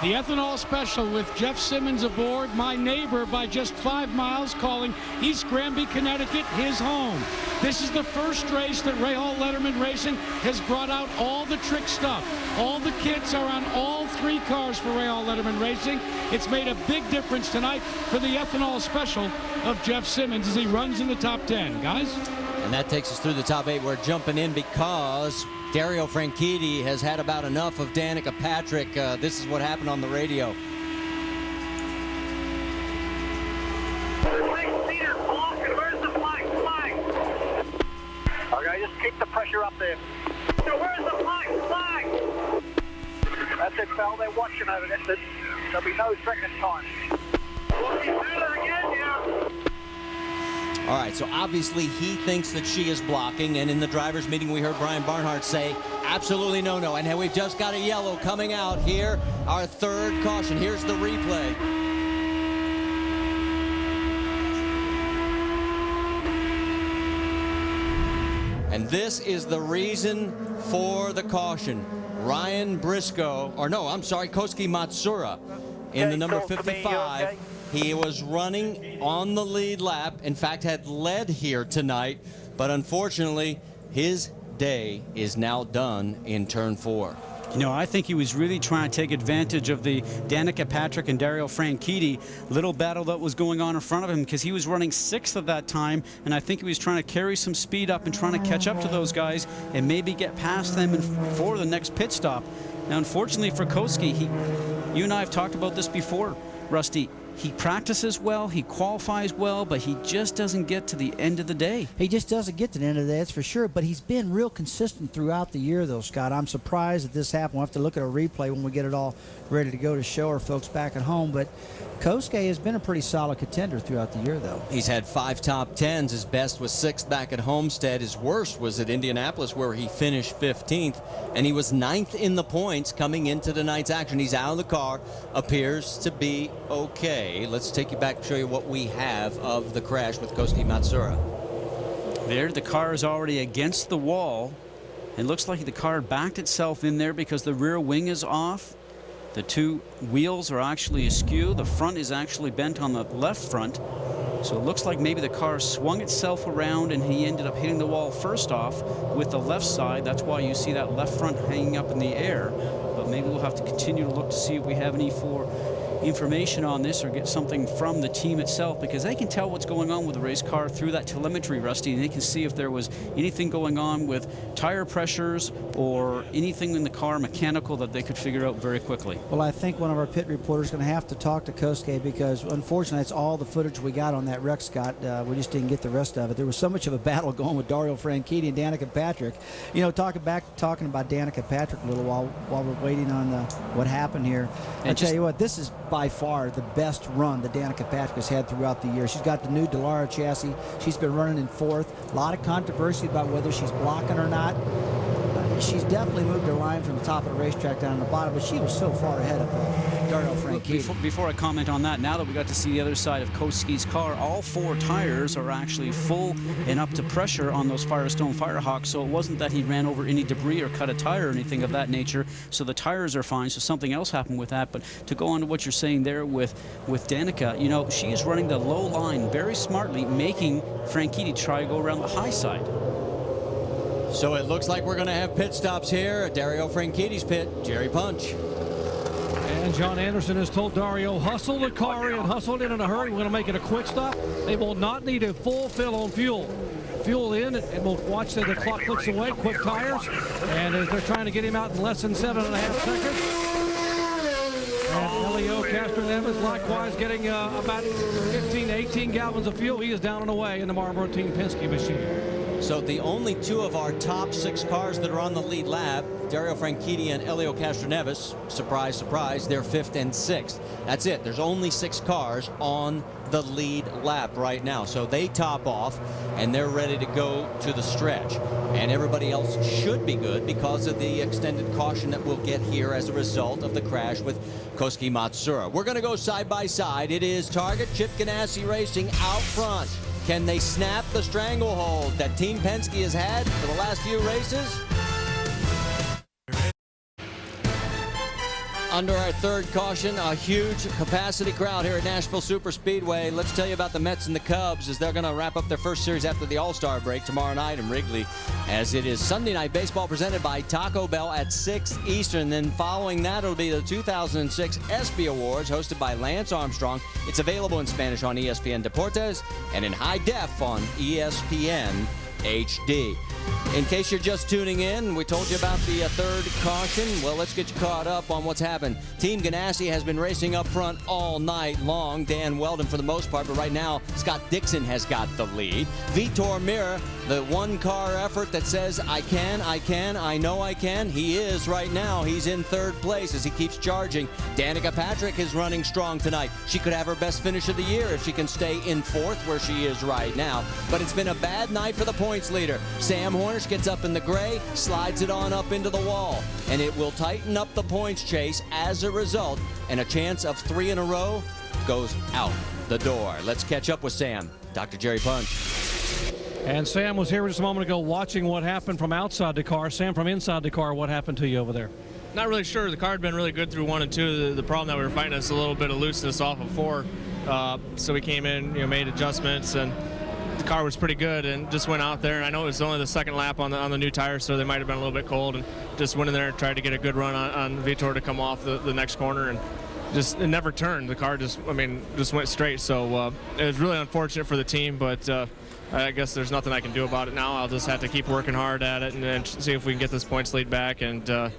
The ethanol special with Jeff Simmons aboard, my neighbor by just 5 miles, calling East Granby, Connecticut his home. This is the first race that Ray Hall Letterman Racing has brought out all the trick stuff. All the kits are on all 3 cars for Ray Hall Letterman Racing. It's made a big difference tonight for the ethanol special of Jeff Simmons as he runs in the top 10. Guys? And that takes us through the top 8. We're jumping in because Dario Franchitti has had about enough of Danica Patrick. This is what happened on the radio. Where's the flag? Okay, just keep the pressure up there. So where's the flag? That's it, pal. They're watching over there. There'll be no second time. Will he do it again? Yeah. All right, so obviously he thinks that she is blocking, and in the driver's meeting we heard Brian Barnhart say Absolutely no. And we've just got a yellow coming out here. Our third caution. Here's the replay. And this is the reason for the caution. Ryan Briscoe, or no, I'm sorry, Kosuke Matsura in the number 55. He was running on the lead lap. In fact, had led here tonight, but unfortunately, his day is now done in turn 4. You know, I think he was really trying to take advantage of the Danica Patrick and Dario Franchitti little battle that was going on in front of him, because he was running 6th at that time, and I think he was trying to carry some speed up and trying to catch up to those guys and maybe get past them for the next pit stop. Now, unfortunately for Kosuke, you and I have talked about this before, Rusty. He practices well, he qualifies well, but he just doesn't get to the end of the day. He just doesn't get to the end of the day, that's for sure. But he's been real consistent throughout the year, though, Scott. I'm surprised that this happened. We'll have to look at a replay when we get it all ready to go to show our folks back at home. But Kosuke has been a pretty solid contender throughout the year, though. He's had 5 top 10s. His best was 6th back at Homestead. His worst was at Indianapolis, where he finished 15th. And he was 9th in the points coming into tonight's action. He's out of the car. Appears to be okay. Let's take you back and show you what we have of the crash with Kosuke Matsura. There, the car is already against the wall. It looks like the car backed itself in there because the rear wing is off. The 2 wheels are actually askew. The front is actually bent on the left front. So it looks like maybe the car swung itself around and he ended up hitting the wall first off with the left side. That's why you see that left front hanging up in the air. But maybe we'll have to continue to look to see if we have any information on this or get something from the team itself, because they can tell what's going on with the race car through that telemetry, Rusty, and they can see if there was anything going on with tire pressures or anything in the car mechanical that they could figure out very quickly. Well, I think one of our pit reporters is going to have to talk to Kosuke, because unfortunately that's all the footage we got on that wreck, Scott. We just didn't get the rest of it. There was so much of a battle going with Dario Franchitti and Danica Patrick. You know, talking about Danica Patrick a little while we're waiting on what happened here. I tell you what, this is by far the best run that Danica Patrick has had throughout the year. She's got the new Dallara chassis. She's been running in 4th. A lot of controversy about whether she's blocking or not. She's definitely moved her line from the top of the racetrack down to the bottom, but she was so far ahead of Dario Franchitti. Before I comment on that, now that we got to see the other side of Kosuke's car, all 4 tires are actually full and up to pressure on those Firestone Firehawks, so it wasn't that he ran over any debris or cut a tire or anything of that nature, so the tires are fine, so something else happened with that. But to go on to what you're saying there with Danica, you know, she is running the low line very smartly, making Franchitti try to go around the high side. So it looks like we're going to have pit stops here at Dario Franchitti's pit. Jerry Punch. And John Anderson has told Dario, hustle the car in, hustle it in a hurry. We're going to make it a quick stop. They will not need a full fill on fuel. Fuel in, and we'll watch that the clock clicks away. Quick tires. And as they're trying to get him out in less than 7.5 seconds. And Elio Castroneves likewise getting about 15 to 18 gallons of fuel. He is down and away in the Marlboro Team Penske machine. So the only 2 of our top 6 cars that are on the lead lap, Dario Franchitti and Elio Castroneves, surprise, surprise, they're 5th and 6th. That's it. There's only 6 cars on the lead lap right now. So they top off, and they're ready to go to the stretch. And everybody else should be good because of the extended caution that we'll get here as a result of the crash with Kosuke Matsura. We're going to go side by side. It is Target Chip Ganassi Racing out front. Can they snap the stranglehold that Team Penske has had for the last few races? Under our third caution, a huge capacity crowd here at Nashville Superspeedway. Let's tell you about the Mets and the Cubs as they're going to wrap up their first series after the All-Star break tomorrow night in Wrigley, as it is Sunday Night Baseball presented by Taco Bell at 6 Eastern. Then following that, it'll be the 2006 ESPY Awards hosted by Lance Armstrong. It's available in Spanish on ESPN Deportes and in high def on ESPN HD. In case you're just tuning in, we told you about the third caution. Well, let's get you caught up on what's happened. Team Ganassi has been racing up front all night long. Dan Weldon for the most part, but right now Scott Dixon has got the lead. Vitor Meira, the one-car effort that says, I know I can. He is right now. He's in 3rd place as he keeps charging. Danica Patrick is running strong tonight. She could have her best finish of the year if she can stay in 4th where she is right now. But it's been a bad night for the points points leader. Sam Hornish gets up in the gray, slides it on up into the wall, and it will tighten up the points chase as a result, and a chance of 3 in a row goes out the door. Let's catch up with Sam. Dr. Jerry Punch. And Sam was here just a moment ago watching what happened from outside the car. Sam, from inside the car, what happened to you over there? Not really sure. The car had been really good through 1 and 2. The problem that we were fighting is a little bit of looseness off of 4. So we came in, made adjustments, and the car was pretty good, and just went out there. And I know it was only the second lap on the new tires, so they might have been a little bit cold, and just went in there and tried to get a good run on Vitor to come off the next corner, and just it never turned. The car just went straight. So it was really unfortunate for the team, but I guess there's nothing I can do about it now. I'll just have to keep working hard at it and see if we can get this points lead back and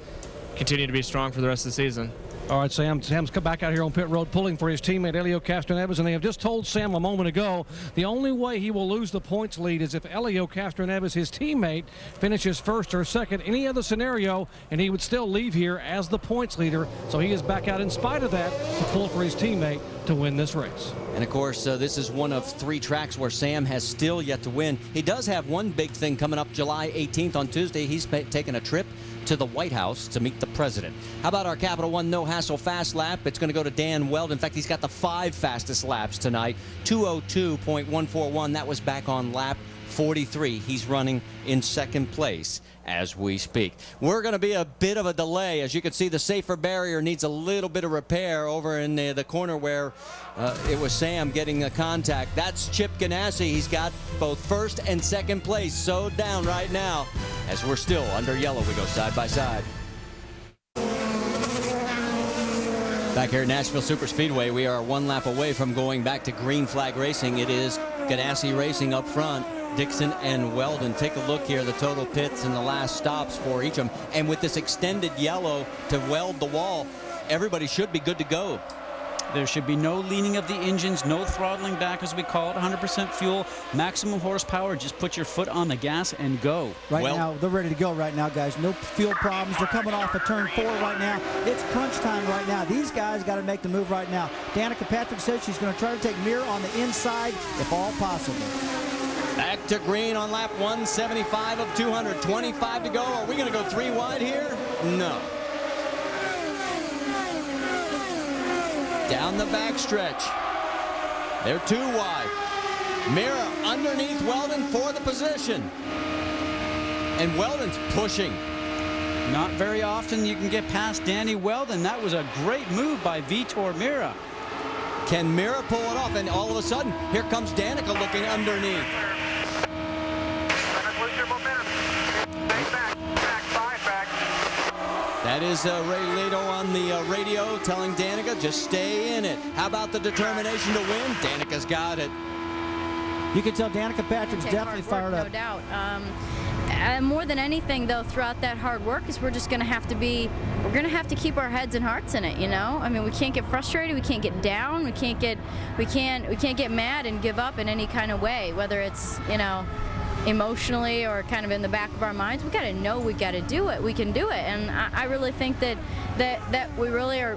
continue to be strong for the rest of the season. All right, Sam's come back out here on pit road pulling for his teammate Helio Castroneves, and they have just told Sam a moment ago the only way he will lose the points lead is if Helio Castroneves, his teammate, finishes first or second. Any other scenario, and he would still leave here as the points leader. So he is back out in spite of that to pull for his teammate to win this race. And of course, this is one of 3 tracks where Sam has still yet to win. He does have one big thing coming up July 18th on Tuesday. He's taking a trip to the White House to meet the president. How about our Capital One No Hassle Fast Lap? It's going to go to Dan Weld. In fact, he's got the 5 fastest laps tonight. 2:02.141. That was back on lap 43. He's running in second place as we speak. We're going to be a bit of a delay. As you can see, the safer barrier needs a little bit of repair over in the corner where it was Sam getting the contact. That's Chip Ganassi. He's got both first and second place sewed down right now. As we're still under yellow, we go side by side. Back here at Nashville Superspeedway, we are 1 lap away from going back to green flag racing. It is Ganassi racing up front. Dixon and Weldon. Take a look here, the total pits and the last stops for each of them. And with this extended yellow to weld the wall, everybody should be good to go. There should be no leaning of the engines, no throttling back, as we call it. 100% fuel, maximum horsepower. Just put your foot on the gas and go. Right now, they're ready to go right now, guys. No fuel problems. They're coming off of turn 4 right now. It's crunch time right now. These guys got to make the move right now. Danica Patrick said she's going to try to take Mira on the inside if all possible. Back to green on lap 175 of 200. 25 to go. Are we going to go 3 wide here? No. Down the backstretch. They're 2 wide. Mira underneath Weldon for the position. And Weldon's pushing. Not very often you can get past Danny Weldon. That was a great move by Vitor Mira. Can Mira pull it off? And all of a sudden, here comes Danica looking underneath. That is Ray Lato on the radio telling Danica, just stay in it. How about the determination to win? Danica's got it. You can tell Danica Patrick's definitely fired up. No doubt. More than anything, though, throughout that hard work is we're just going to have to keep our heads and hearts in it, I mean, we can't get frustrated, we can't get down, we can't get mad and give up in any kind of way, whether it's, emotionally or kind of in the back of our minds. We got to know we got to do it. We can do it, and I really think that we really are.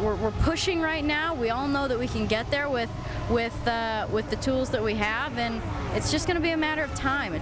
We're pushing right now. We all know that we can get there with the tools that we have, and it's just going to be a matter of time.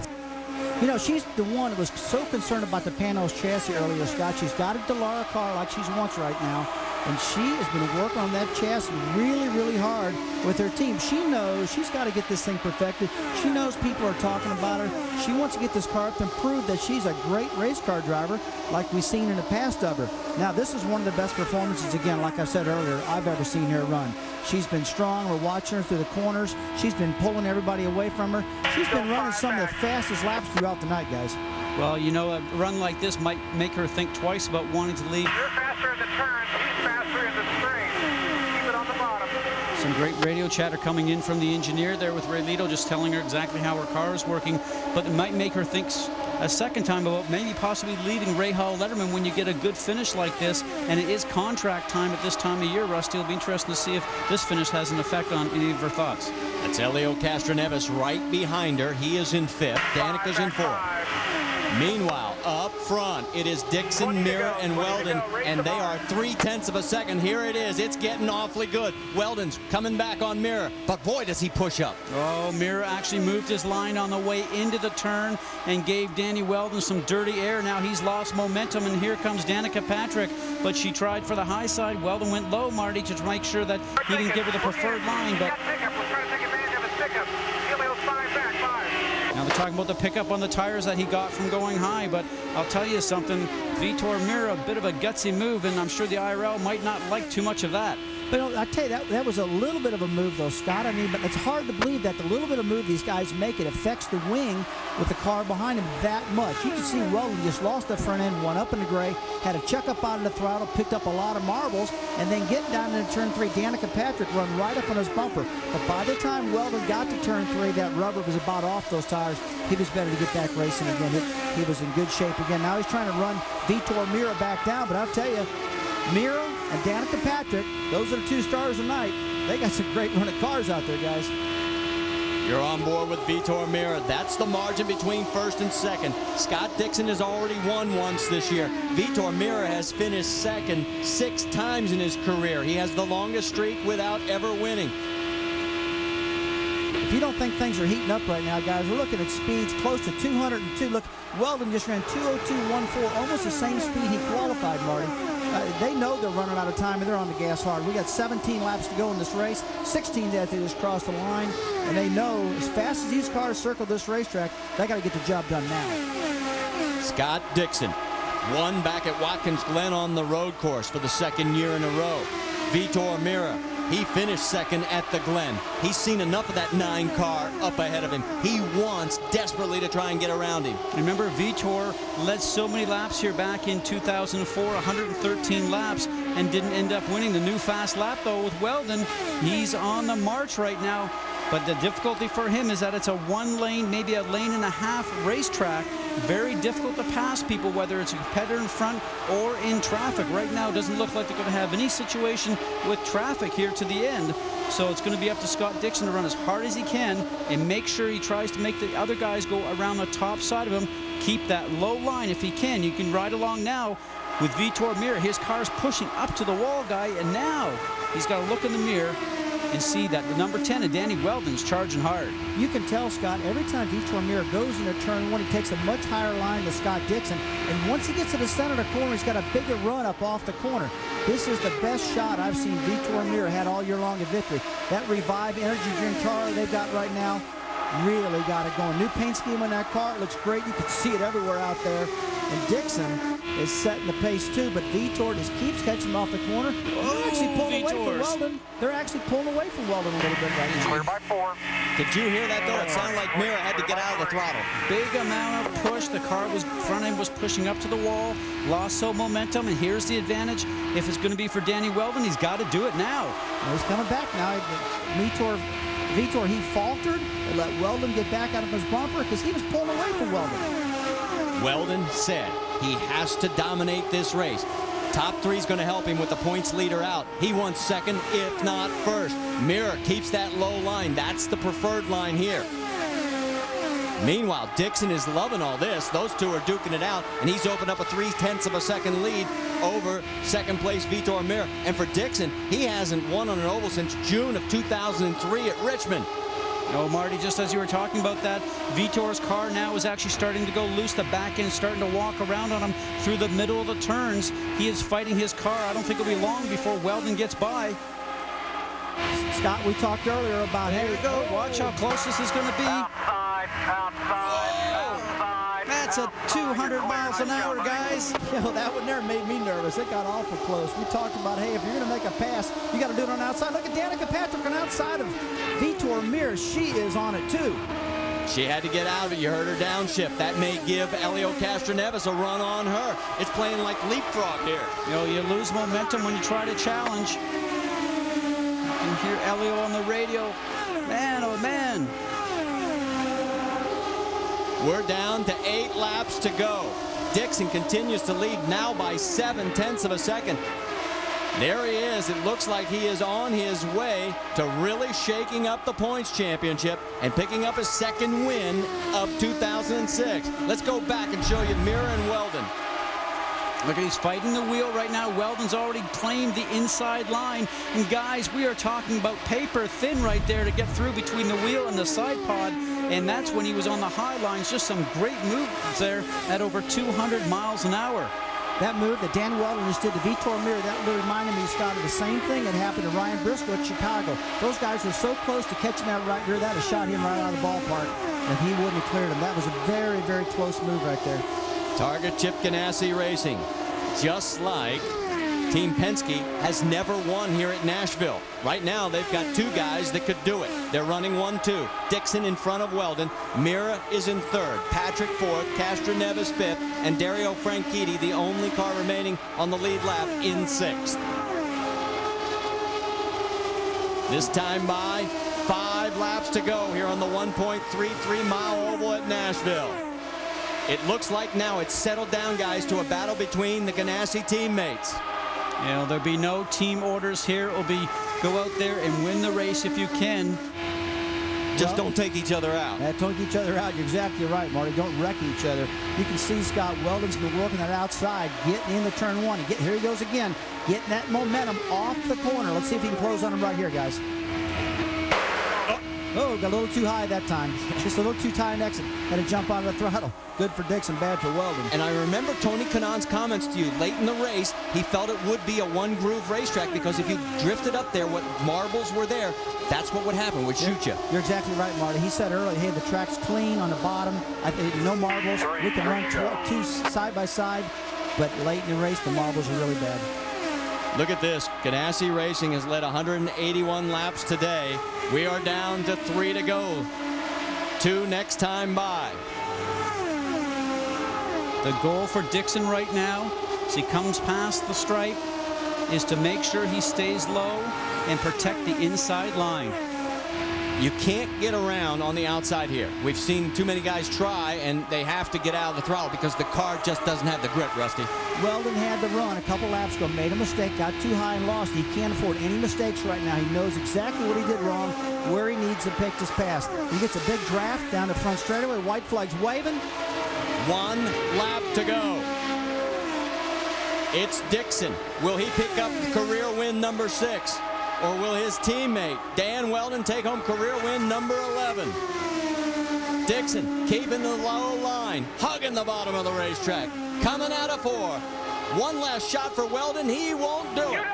She's the one that was so concerned about the Panos chassis earlier, Scott. She's got a Dallara car like she's wants right now, and she has been working on that chassis really, really hard with her team. She knows she's got to get this thing perfected. She knows people are talking about her. She wants to get this car up and prove that she's a great race car driver like we've seen in the past of her. Now, this is one of the best performances, again, like I said earlier, I've ever seen her run. She's been strong. We're watching her through the corners. She's been pulling everybody away from her. She's been running some of the fastest laps throughout the night, guys. Well, a run like this might make her think twice about wanting to leave. You're faster in the turns. He's faster in the straight. Keep it on the bottom. Some great radio chatter coming in from the engineer there with Ray Lito, just telling her exactly how her car is working. But it might make her think a second time about maybe possibly leaving Ray Hall Letterman when you get a good finish like this. And it is contract time at this time of year, Rusty. It'll be interesting to see if this finish has an effect on any of her thoughts. That's Helio Castroneves right behind her. He is in 5th. Danica's in 4th. Meanwhile, up front, it is Dixon, Mirra, and Weldon, and they are 0.3 of a second. Here it is. It's getting awfully good. Weldon's coming back on Mirra, but boy, does he push up. Oh, Mirra actually moved his line on the way into the turn and gave Danny Weldon some dirty air. Now he's lost momentum, and here comes Danica Patrick, but she tried for the high side. Weldon went low, Marty, to make sure that he didn't give her the preferred line, but now they're talking about the pickup on the tires that he got from going high, but I'll tell you something, Vitor Mirra, a bit of a gutsy move, and I'm sure the IRL might not like too much of that. But I tell you, that was a little bit of a move, though, Scott. I mean, but it's hard to believe that the little bit of move these guys make, it affects the wing with the car behind him that much. You can see Weldon just lost the front end, went up in the gray, had a check up out of the throttle, picked up a lot of marbles, and then getting down into turn 3, Danica Patrick run right up on his bumper. But by the time Weldon got to turn 3, that rubber was about off those tires. He was better to get back racing again. He was in good shape again. Now he's trying to run Vitor Mirra back down, but I'll tell you, Mirra and Danica Patrick, those are the 2 stars tonight. They got some great running cars out there, guys. You're on board with Vitor Mirra. That's the margin between first and second. Scott Dixon has already won once this year. Vitor Mirra has finished second 6 times in his career. He has the longest streak without ever winning. If you don't think things are heating up right now, guys, we're looking at speeds close to 202. Look, Weldon just ran 202.14, almost the same speed he qualified, Marty. They know they're running out of time, and they're on the gas hard. We got 17 laps to go in this race, 16 that they just crossed the line, and they know as fast as these cars circle this racetrack, they got to get the job done now. Scott Dixon won back at Watkins Glen on the road course for the 2nd year in a row. Vitor Mirra, he finished second at the Glen. He's seen enough of that 9 car up ahead of him. He wants desperately to try and get around him. Remember, Vitor led so many laps here back in 2004, 113 laps, and didn't end up winning the new fast lap, though, with Weldon. He's on the march right now, but the difficulty for him is that it's a 1-lane, maybe a lane and a half racetrack. Very difficult to pass people, whether it's a competitor in front or in traffic. Right now, it doesn't look like they're going to have any situation with traffic here to the end. So it's going to be up to Scott Dixon to run as hard as he can and make sure he tries to make the other guys go around the top side of him. Keep that low line if he can. You can ride along now with Vitor Mirra. His car's pushing up to the wall, guy, and now he's got to look in the mirror and see that the number 10 of Danny Weldon's charging hard. You can tell, Scott, every time Vitor Mirra goes into turn 1, he takes a much higher line than Scott Dixon. And once he gets to the center of the corner, he's got a bigger run up off the corner. This is the best shot I've seen Vitor Mirra had all year long at victory. That Revive energy drink car they've got right now really got it going. New paint scheme on that car. It looks great. You can see it everywhere out there. And Dixon is setting the pace too, but Vitor just keeps catching him off the corner. They're actually pulling away from Weldon. They're actually pulling away from Weldon a little bit right now. Clear by 4. Did you hear that, though? It sounded like Mirra had to get out of the throttle. Big amount of push. The car was, front end was pushing up to the wall, lost some momentum, and here's the advantage. If it's going to be for Danny Weldon, he's got to do it now. Well, he's coming back now. Vitor, he faltered and let Weldon get back out of his bumper because he was pulling away from Weldon. Weldon said he has to dominate this race. Top 3 is going to help him with the points leader out. He wants second, if not first. Mirra keeps that low line. That's the preferred line here. Meanwhile, Dixon is loving all this. Those 2 are duking it out, and he's opened up a 0.3 of a second lead over second place Vitor Mirra. And for Dixon, he hasn't won on an oval since June of 2003 at Richmond. Oh, Marty, just as you were talking about that, Vitor's car now is actually starting to go loose. The back end starting to walk around on him through the middle of the turns. He is fighting his car. I don't think it'll be long before Weldon gets by. Scott, we talked earlier about, there we go. Watch how close this is going to be. Outside. That's a 200 miles an hour, guys. Yo, that one there made me nervous. It got awful close. We talked about, hey, if you're going to make a pass, you got to do it on the outside. Look at Danica Patrick on the outside of Vitor Mirra. She is on it, too. She had to get out of it. You heard her downshift. That may give Elio Castroneves a run on her. It's playing like leapfrog here. You know, you lose momentum when you try to challenge. You can hear Elio on the radio. Man, oh, man. We're down to 8 laps to go. Dixon continues to lead now by 0.7 of a second. There he is. It looks like he is on his way to really shaking up the points championship and picking up his second win of 2006. Let's go back and show you Mira and Weldon. Look, he's fighting the wheel right now. Weldon's already claimed the inside line. And guys, we are talking about paper thin right there to get through between the wheel and the side pod. And that's when he was on the high lines. Just some great movements there at over 200 miles an hour. That move that Dan Weldon just did to Vitor Mira, that really reminded me, Scott, of the same thing that happened to Ryan Briscoe at Chicago. Those guys were so close to catching that right rear. That would have shot him right out of the ballpark if he wouldn't have cleared him. That was a very, very close move right there. Target Chip Ganassi Racing, just like Team Penske has never won here at Nashville. Right now, they've got two guys that could do it. They're running 1-2. Dixon in front of Weldon. Mira is in third. Patrick fourth. Castroneves fifth. And Dario Franchitti, the only car remaining on the lead lap, in sixth. This time by 5 laps to go here on the 1.33-mile oval at Nashville. It looks like now it's settled down, guys, to a battle between the Ganassi teammates. You know, there'll be no team orders here. It'll be go out there and win the race if you can. Just don't take each other out. Don't take each other out. You're exactly right, Marty. Don't wreck each other. You can see Scott Weldon's been working that outside, getting into turn one. Here he goes again, getting that momentum off the corner. Let's see if he can close on him right here, guys. Oh, got a little too high that time. Just a little too tight an exit. Had to jump out of the throttle. Good for Dixon, bad for Weldon. And I remember Tony Kanaan's comments to you late in the race. He felt it would be a one-groove racetrack because if you drifted up there, what marbles were there, that's what would happen, would shoot you. You're exactly right, Marty. He said earlier, hey, the track's clean on the bottom. No marbles. We can run two side by side. But late in the race, the marbles are really bad. Look at this. Ganassi Racing has led 181 laps today. We are down to 3 to go. 2 next time by. The goal for Dixon right now, as he comes past the stripe, is to make sure he stays low and protect the inside line. You can't get around on the outside here. We've seen too many guys try, and they have to get out of the throttle because the car just doesn't have the grip, Rusty. Weldon had the run a couple laps ago, made a mistake, got too high and lost. He can't afford any mistakes right now. He knows exactly what he did wrong, where he needs to pick his pass. He gets a big draft down the front straightaway. White flag's waving. 1 lap to go. It's Dixon. Will he pick up career win number 6? Or will his teammate, Dan Weldon, take home career win number 11? Dixon keeping the low line, hugging the bottom of the racetrack, coming out of 4. One last shot for Weldon. He won't do it.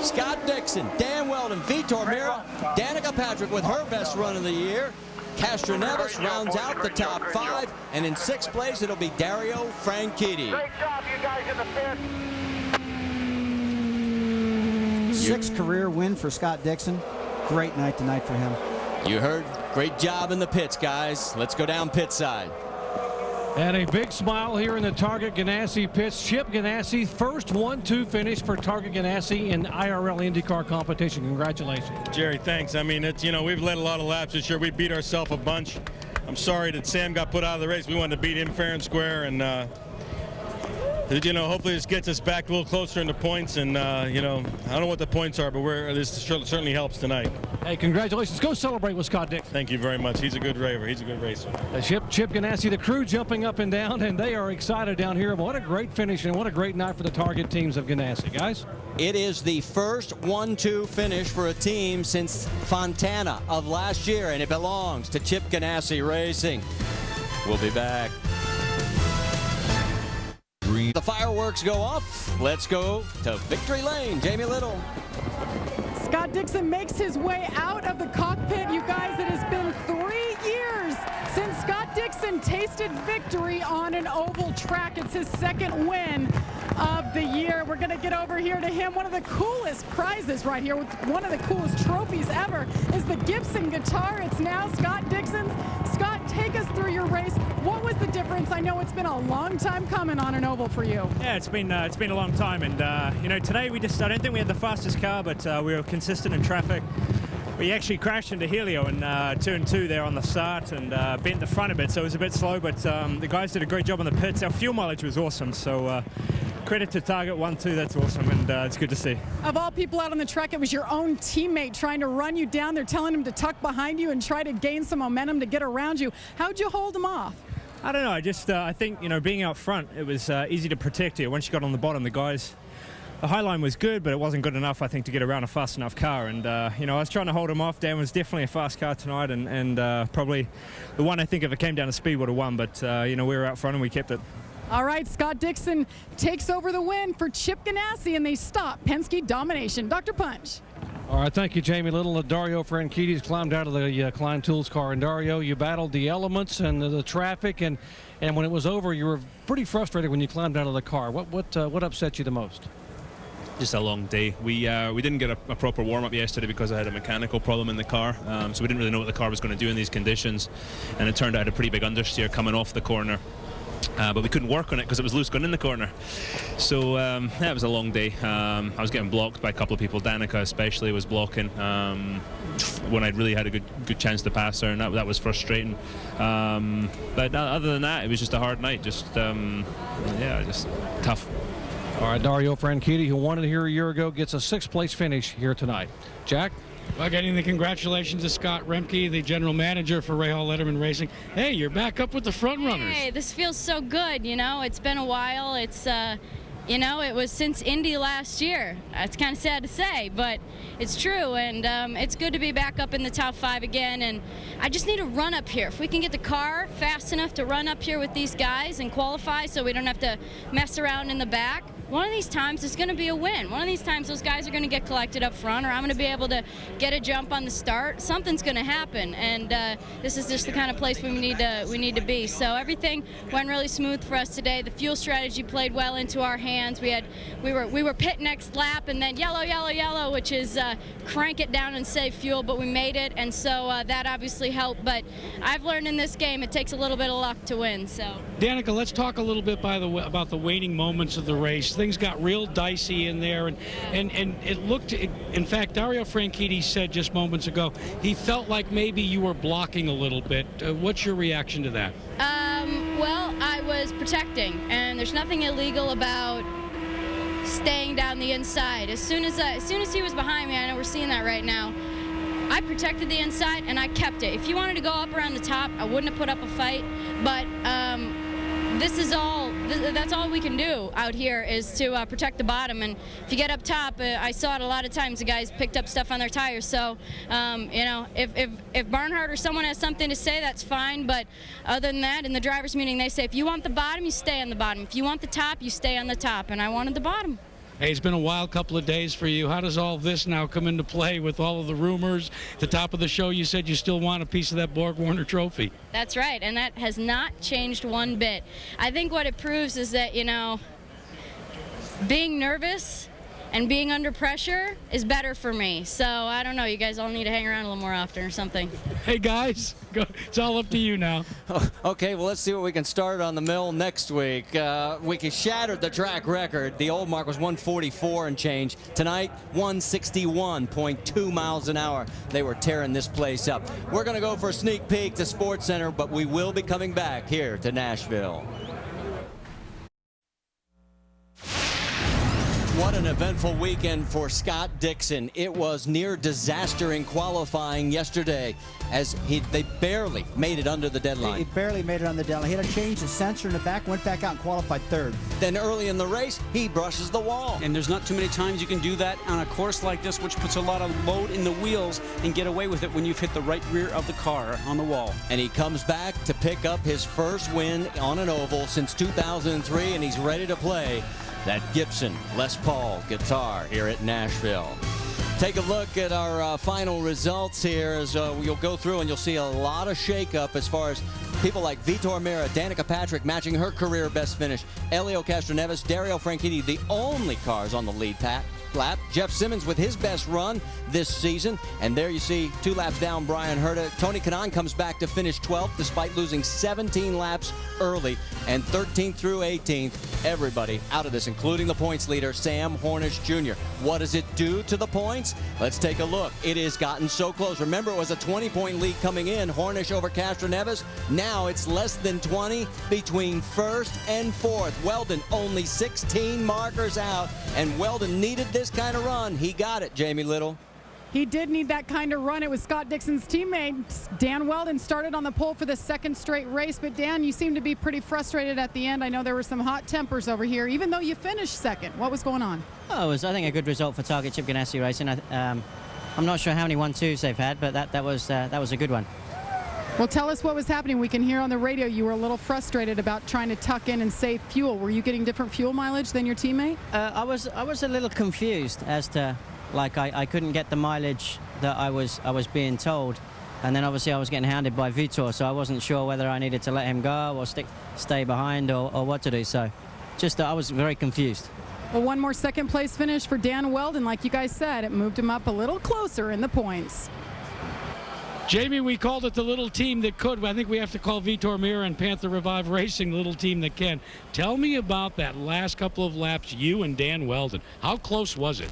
Scott Dixon, Dan Weldon, Vitor Mira, Danica Patrick with her best run of the year. Castroneves rounds out the top 5, and in 6th place it'll be Dario Franchitti. Great job, you guys in the pit. 6th career win for Scott Dixon. Great night tonight for him. You heard, great job in the pits, guys. Let's go down pit side. And a big smile here in the Target Ganassi pits. Chip Ganassi, first 1-2 finish for Target Ganassi in IRL IndyCar competition. Congratulations. Jerry, thanks. I mean, it's, we've led a lot of laps this year. We beat ourselves a bunch. I'm sorry that Sam got put out of the race. We wanted to beat him fair and square, and hopefully this gets us back a little closer in the points. And I don't know what the points are, but this certainly helps tonight. Hey, congratulations. Go celebrate with Scott Dixon. Thank you very much. He's a good driver. He's a good racer. Chip Ganassi, the crew jumping up and down, and they are excited down here. What a great finish and what a great night for the Target teams of Ganassi, guys. It is the first 1-2 finish for a team since Fontana of last year, and it belongs to Chip Ganassi Racing. We'll be back. The fireworks go off. Let's go to Victory Lane. Jamie Little. Scott Dixon makes his way out of the cockpit. You guys, it has been 3 years since Scott Dixon tasted victory on an oval track. It's his 2nd win of the year. We're going to get over here to him. One of the coolest prizes right here, one of the coolest trophies ever, is the Gibson guitar. It's now Scott Dixon's. Scott, take us through your race. What was the difference? I know it's been a long time coming on an oval for you. Yeah, it's been a long time, and today I don't think we had the fastest car, but we were consistent in traffic. We actually crashed into Helio in turn 2 there on the start and bent the front a bit, so it was a bit slow, but the guys did a great job on the pits. Our fuel mileage was awesome, so credit to Target 1-2. That's awesome, and it's good to see. Of all people out on the track, it was your own teammate trying to run you down. They're telling him to tuck behind you and try to gain some momentum to get around you. How'd you hold him off? I don't know. I think, being out front, it was easy to protect you. Once you got on the bottom, the high line was good, but it wasn't good enough, I think, to get around a fast enough car. And, I was trying to hold him off. Dan was definitely a fast car tonight, and probably the one I think if it came down to speed would have won. But, we were out front and we kept it. All right, Scott Dixon takes over the win for Chip Ganassi, and they stop Penske domination. Dr. Punch. All right, thank you, Jamie Little. Dario Franchidi's climbed out of the Klein Tools car. And Dario, you battled the elements and the traffic, and when it was over, you were pretty frustrated when you climbed out of the car. What upset you the most? Just a long day. We didn't get a proper warm-up yesterday because I had a mechanical problem in the car, so we didn't really know what the car was going to do in these conditions, and it turned out a pretty big understeer coming off the corner. But we couldn't work on it because it was loose going in the corner. So that was a long day. I was getting blocked by a couple of people. Danica especially was blocking when I'd really had a good chance to pass her, and that was frustrating. But other than that, it was just a hard night. Just tough. All right, Dario Franchitti, who won it here a year ago, gets a 6th place finish here tonight. Jack? Well, getting the congratulations to Scott Remke, the general manager for Ray Hall Letterman Racing. Hey, you're back up with the front runners. Hey, this feels so good, It's been a while. It's, it was since Indy last year. It's kind of sad to say, but it's true, and it's good to be back up in the top 5 again, and I just need a run up here. If we can get the car fast enough to run up here with these guys and qualify so we don't have to mess around in the back, one of these times it's going to be a win. One of these times those guys are going to get collected up front, or I'm going to be able to get a jump on the start. Something's going to happen, and this is just the kind of place we need to be. So everything went really smooth for us today. The fuel strategy played well into our hands. We were pit next lap, and then yellow, yellow, yellow, which is crank it down and save fuel, but we made it, and so that obviously helped. But I've learned in this game it takes a little bit of luck to win. So, Danica, let's talk a little bit about the waning moments of the race. Things got real dicey in there, and it looked. In fact, Dario Franchitti said just moments ago he felt like maybe you were blocking a little bit. What's your reaction to that? Well, I was protecting, and there's nothing illegal about staying down the inside. As soon as he was behind me, I know we're seeing that right now, I protected the inside and I kept it. If you wanted to go up around the top, I wouldn't have put up a fight, but that's all we can do out here is to protect the bottom. And if you get up top, I saw it a lot of times, the guys picked up stuff on their tires. So, if Barnhart or someone has something to say, that's fine. But other than that, in the driver's meeting, they say, if you want the bottom, you stay on the bottom. If you want the top, you stay on the top. And I wanted the bottom. Hey, it's been a wild couple of days for you. How does all this now come into play with all of the rumors? At the top of the show, you said you still want a piece of that Borg-Warner trophy. That's right, and that has not changed one bit. I think what it proves is that, being nervous and being under pressure is better for me. So, I don't know, you guys all need to hang around a little more often or something. Hey, guys, it's all up to you now. Okay, well, let's see what we can start on the mill next week. We shattered the track record. The old mark was 144 and change. Tonight, 161.2 miles an hour. They were tearing this place up. We're going to go for a sneak peek to Sports Center, but we will be coming back here to Nashville. What an eventful weekend for Scott Dixon. It was near disaster in qualifying yesterday as they barely made it under the deadline. He barely made it on the deadline. He had to change the sensor in the back, went back out and qualified 3rd. Then early in the race, he brushes the wall. And there's not too many times you can do that on a course like this, which puts a lot of load in the wheels, and get away with it when you've hit the right rear of the car on the wall. And he comes back to pick up his first win on an oval since 2003, and he's ready to play that Gibson Les Paul guitar here at Nashville. Take a look at our final results here as you'll go through, and you'll see a lot of shakeup as far as people like Vitor Meira, Danica Patrick matching her career best finish, Helio Castroneves, Dario Franchitti, the only cars on the lead pack. lap. Jeff Simmons with his best run this season. And there you see 2 laps down Brian Herta. Tony Kanaan comes back to finish 12th despite losing 17 laps early. And 13th through 18th, everybody out of this, including the points leader, Sam Hornish Jr. What does it do to the points? Let's take a look. It has gotten so close. Remember, it was a 20-point lead coming in, Hornish over Castroneves. Now it's less than 20 between first and fourth. Weldon only 16 markers out, and Weldon needed this kind of run. He got it, Jamie Little. He did need that kind of run. It was Scott Dixon's teammate, Dan Weldon, started on the pole for the second straight race. But, Dan, you seem to be pretty frustrated at the end. I know there were some hot tempers over here, even though you finished second. What was going on? Oh, it was, I think, a good result for Target Chip Ganassi Racing. I'm not sure how many 1-2s they've had, but that was a good one. Well, tell us what was happening. We can hear on the radio you were a little frustrated about trying to tuck in and save fuel. Were you getting different fuel mileage than your teammate? I was a little confused as to, like, I couldn't get the mileage that I was being told, and then obviously I was getting hounded by Vitor, so I wasn't sure whether I needed to let him go or stay behind or what to do. So, just I was very confused. Well, one more second place finish for Dan Weldon. Like you guys said, it moved him up a little closer in the points. Jamie, we called it the little team that could. I think we have to call Vitor Meira and Panther Revive Racing the little team that can. Tell me about that last couple of laps, you and Dan Weldon. How close was it?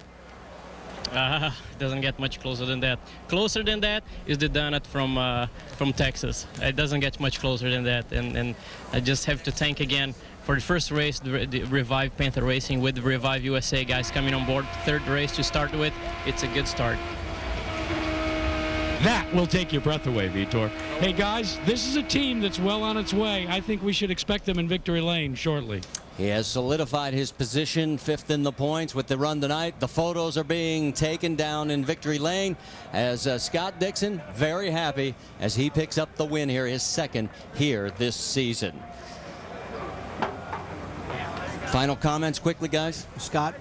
Doesn't get much closer than that. Closer than that is the donut from Texas. It doesn't get much closer than that. And I just have to thank again for the first race, the Revive Panther Racing with the Revive USA guys coming on board. Third race to start with. It's a good start. That will take your breath away, Vitor. Hey, guys, this is a team that's well on its way. I think we should expect them in victory lane shortly. He has solidified his position, 5th in the points with the run tonight. The photos are being taken down in victory lane as Scott Dixon very happy as he picks up the win here, his 2nd here this season. Final comments quickly, guys. Scott,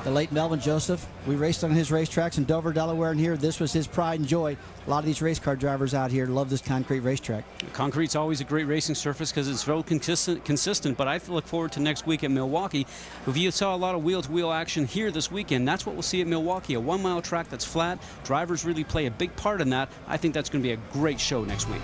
the late Melvin Joseph, we raced on his racetracks in Dover, Delaware, and here this was his pride and joy. A lot of these race car drivers out here love this concrete racetrack. Concrete's always a great racing surface because it's so consistent, but I look forward to next week at Milwaukee. If you saw a lot of wheel-to-wheel action here this weekend, that's what we'll see at Milwaukee, a 1-mile track that's flat. Drivers really play a big part in that. I think that's going to be a great show next week.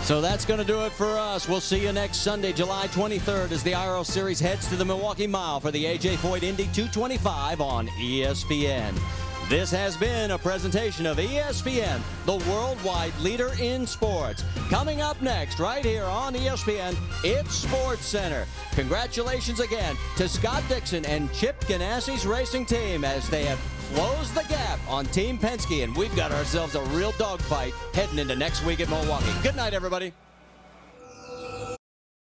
So that's going to do it for us. We'll see you next Sunday, July 23rd, as the IRL Series heads to the Milwaukee Mile for the A.J. Foyt Indy 225 on ESPN. This has been a presentation of ESPN, the worldwide leader in sports. Coming up next, right here on ESPN, it's Sports Center. Congratulations again to Scott Dixon and Chip Ganassi's racing team as they have closed the gap on Team Penske, and we've got ourselves a real dogfight heading into next week at Milwaukee. Good night, everybody.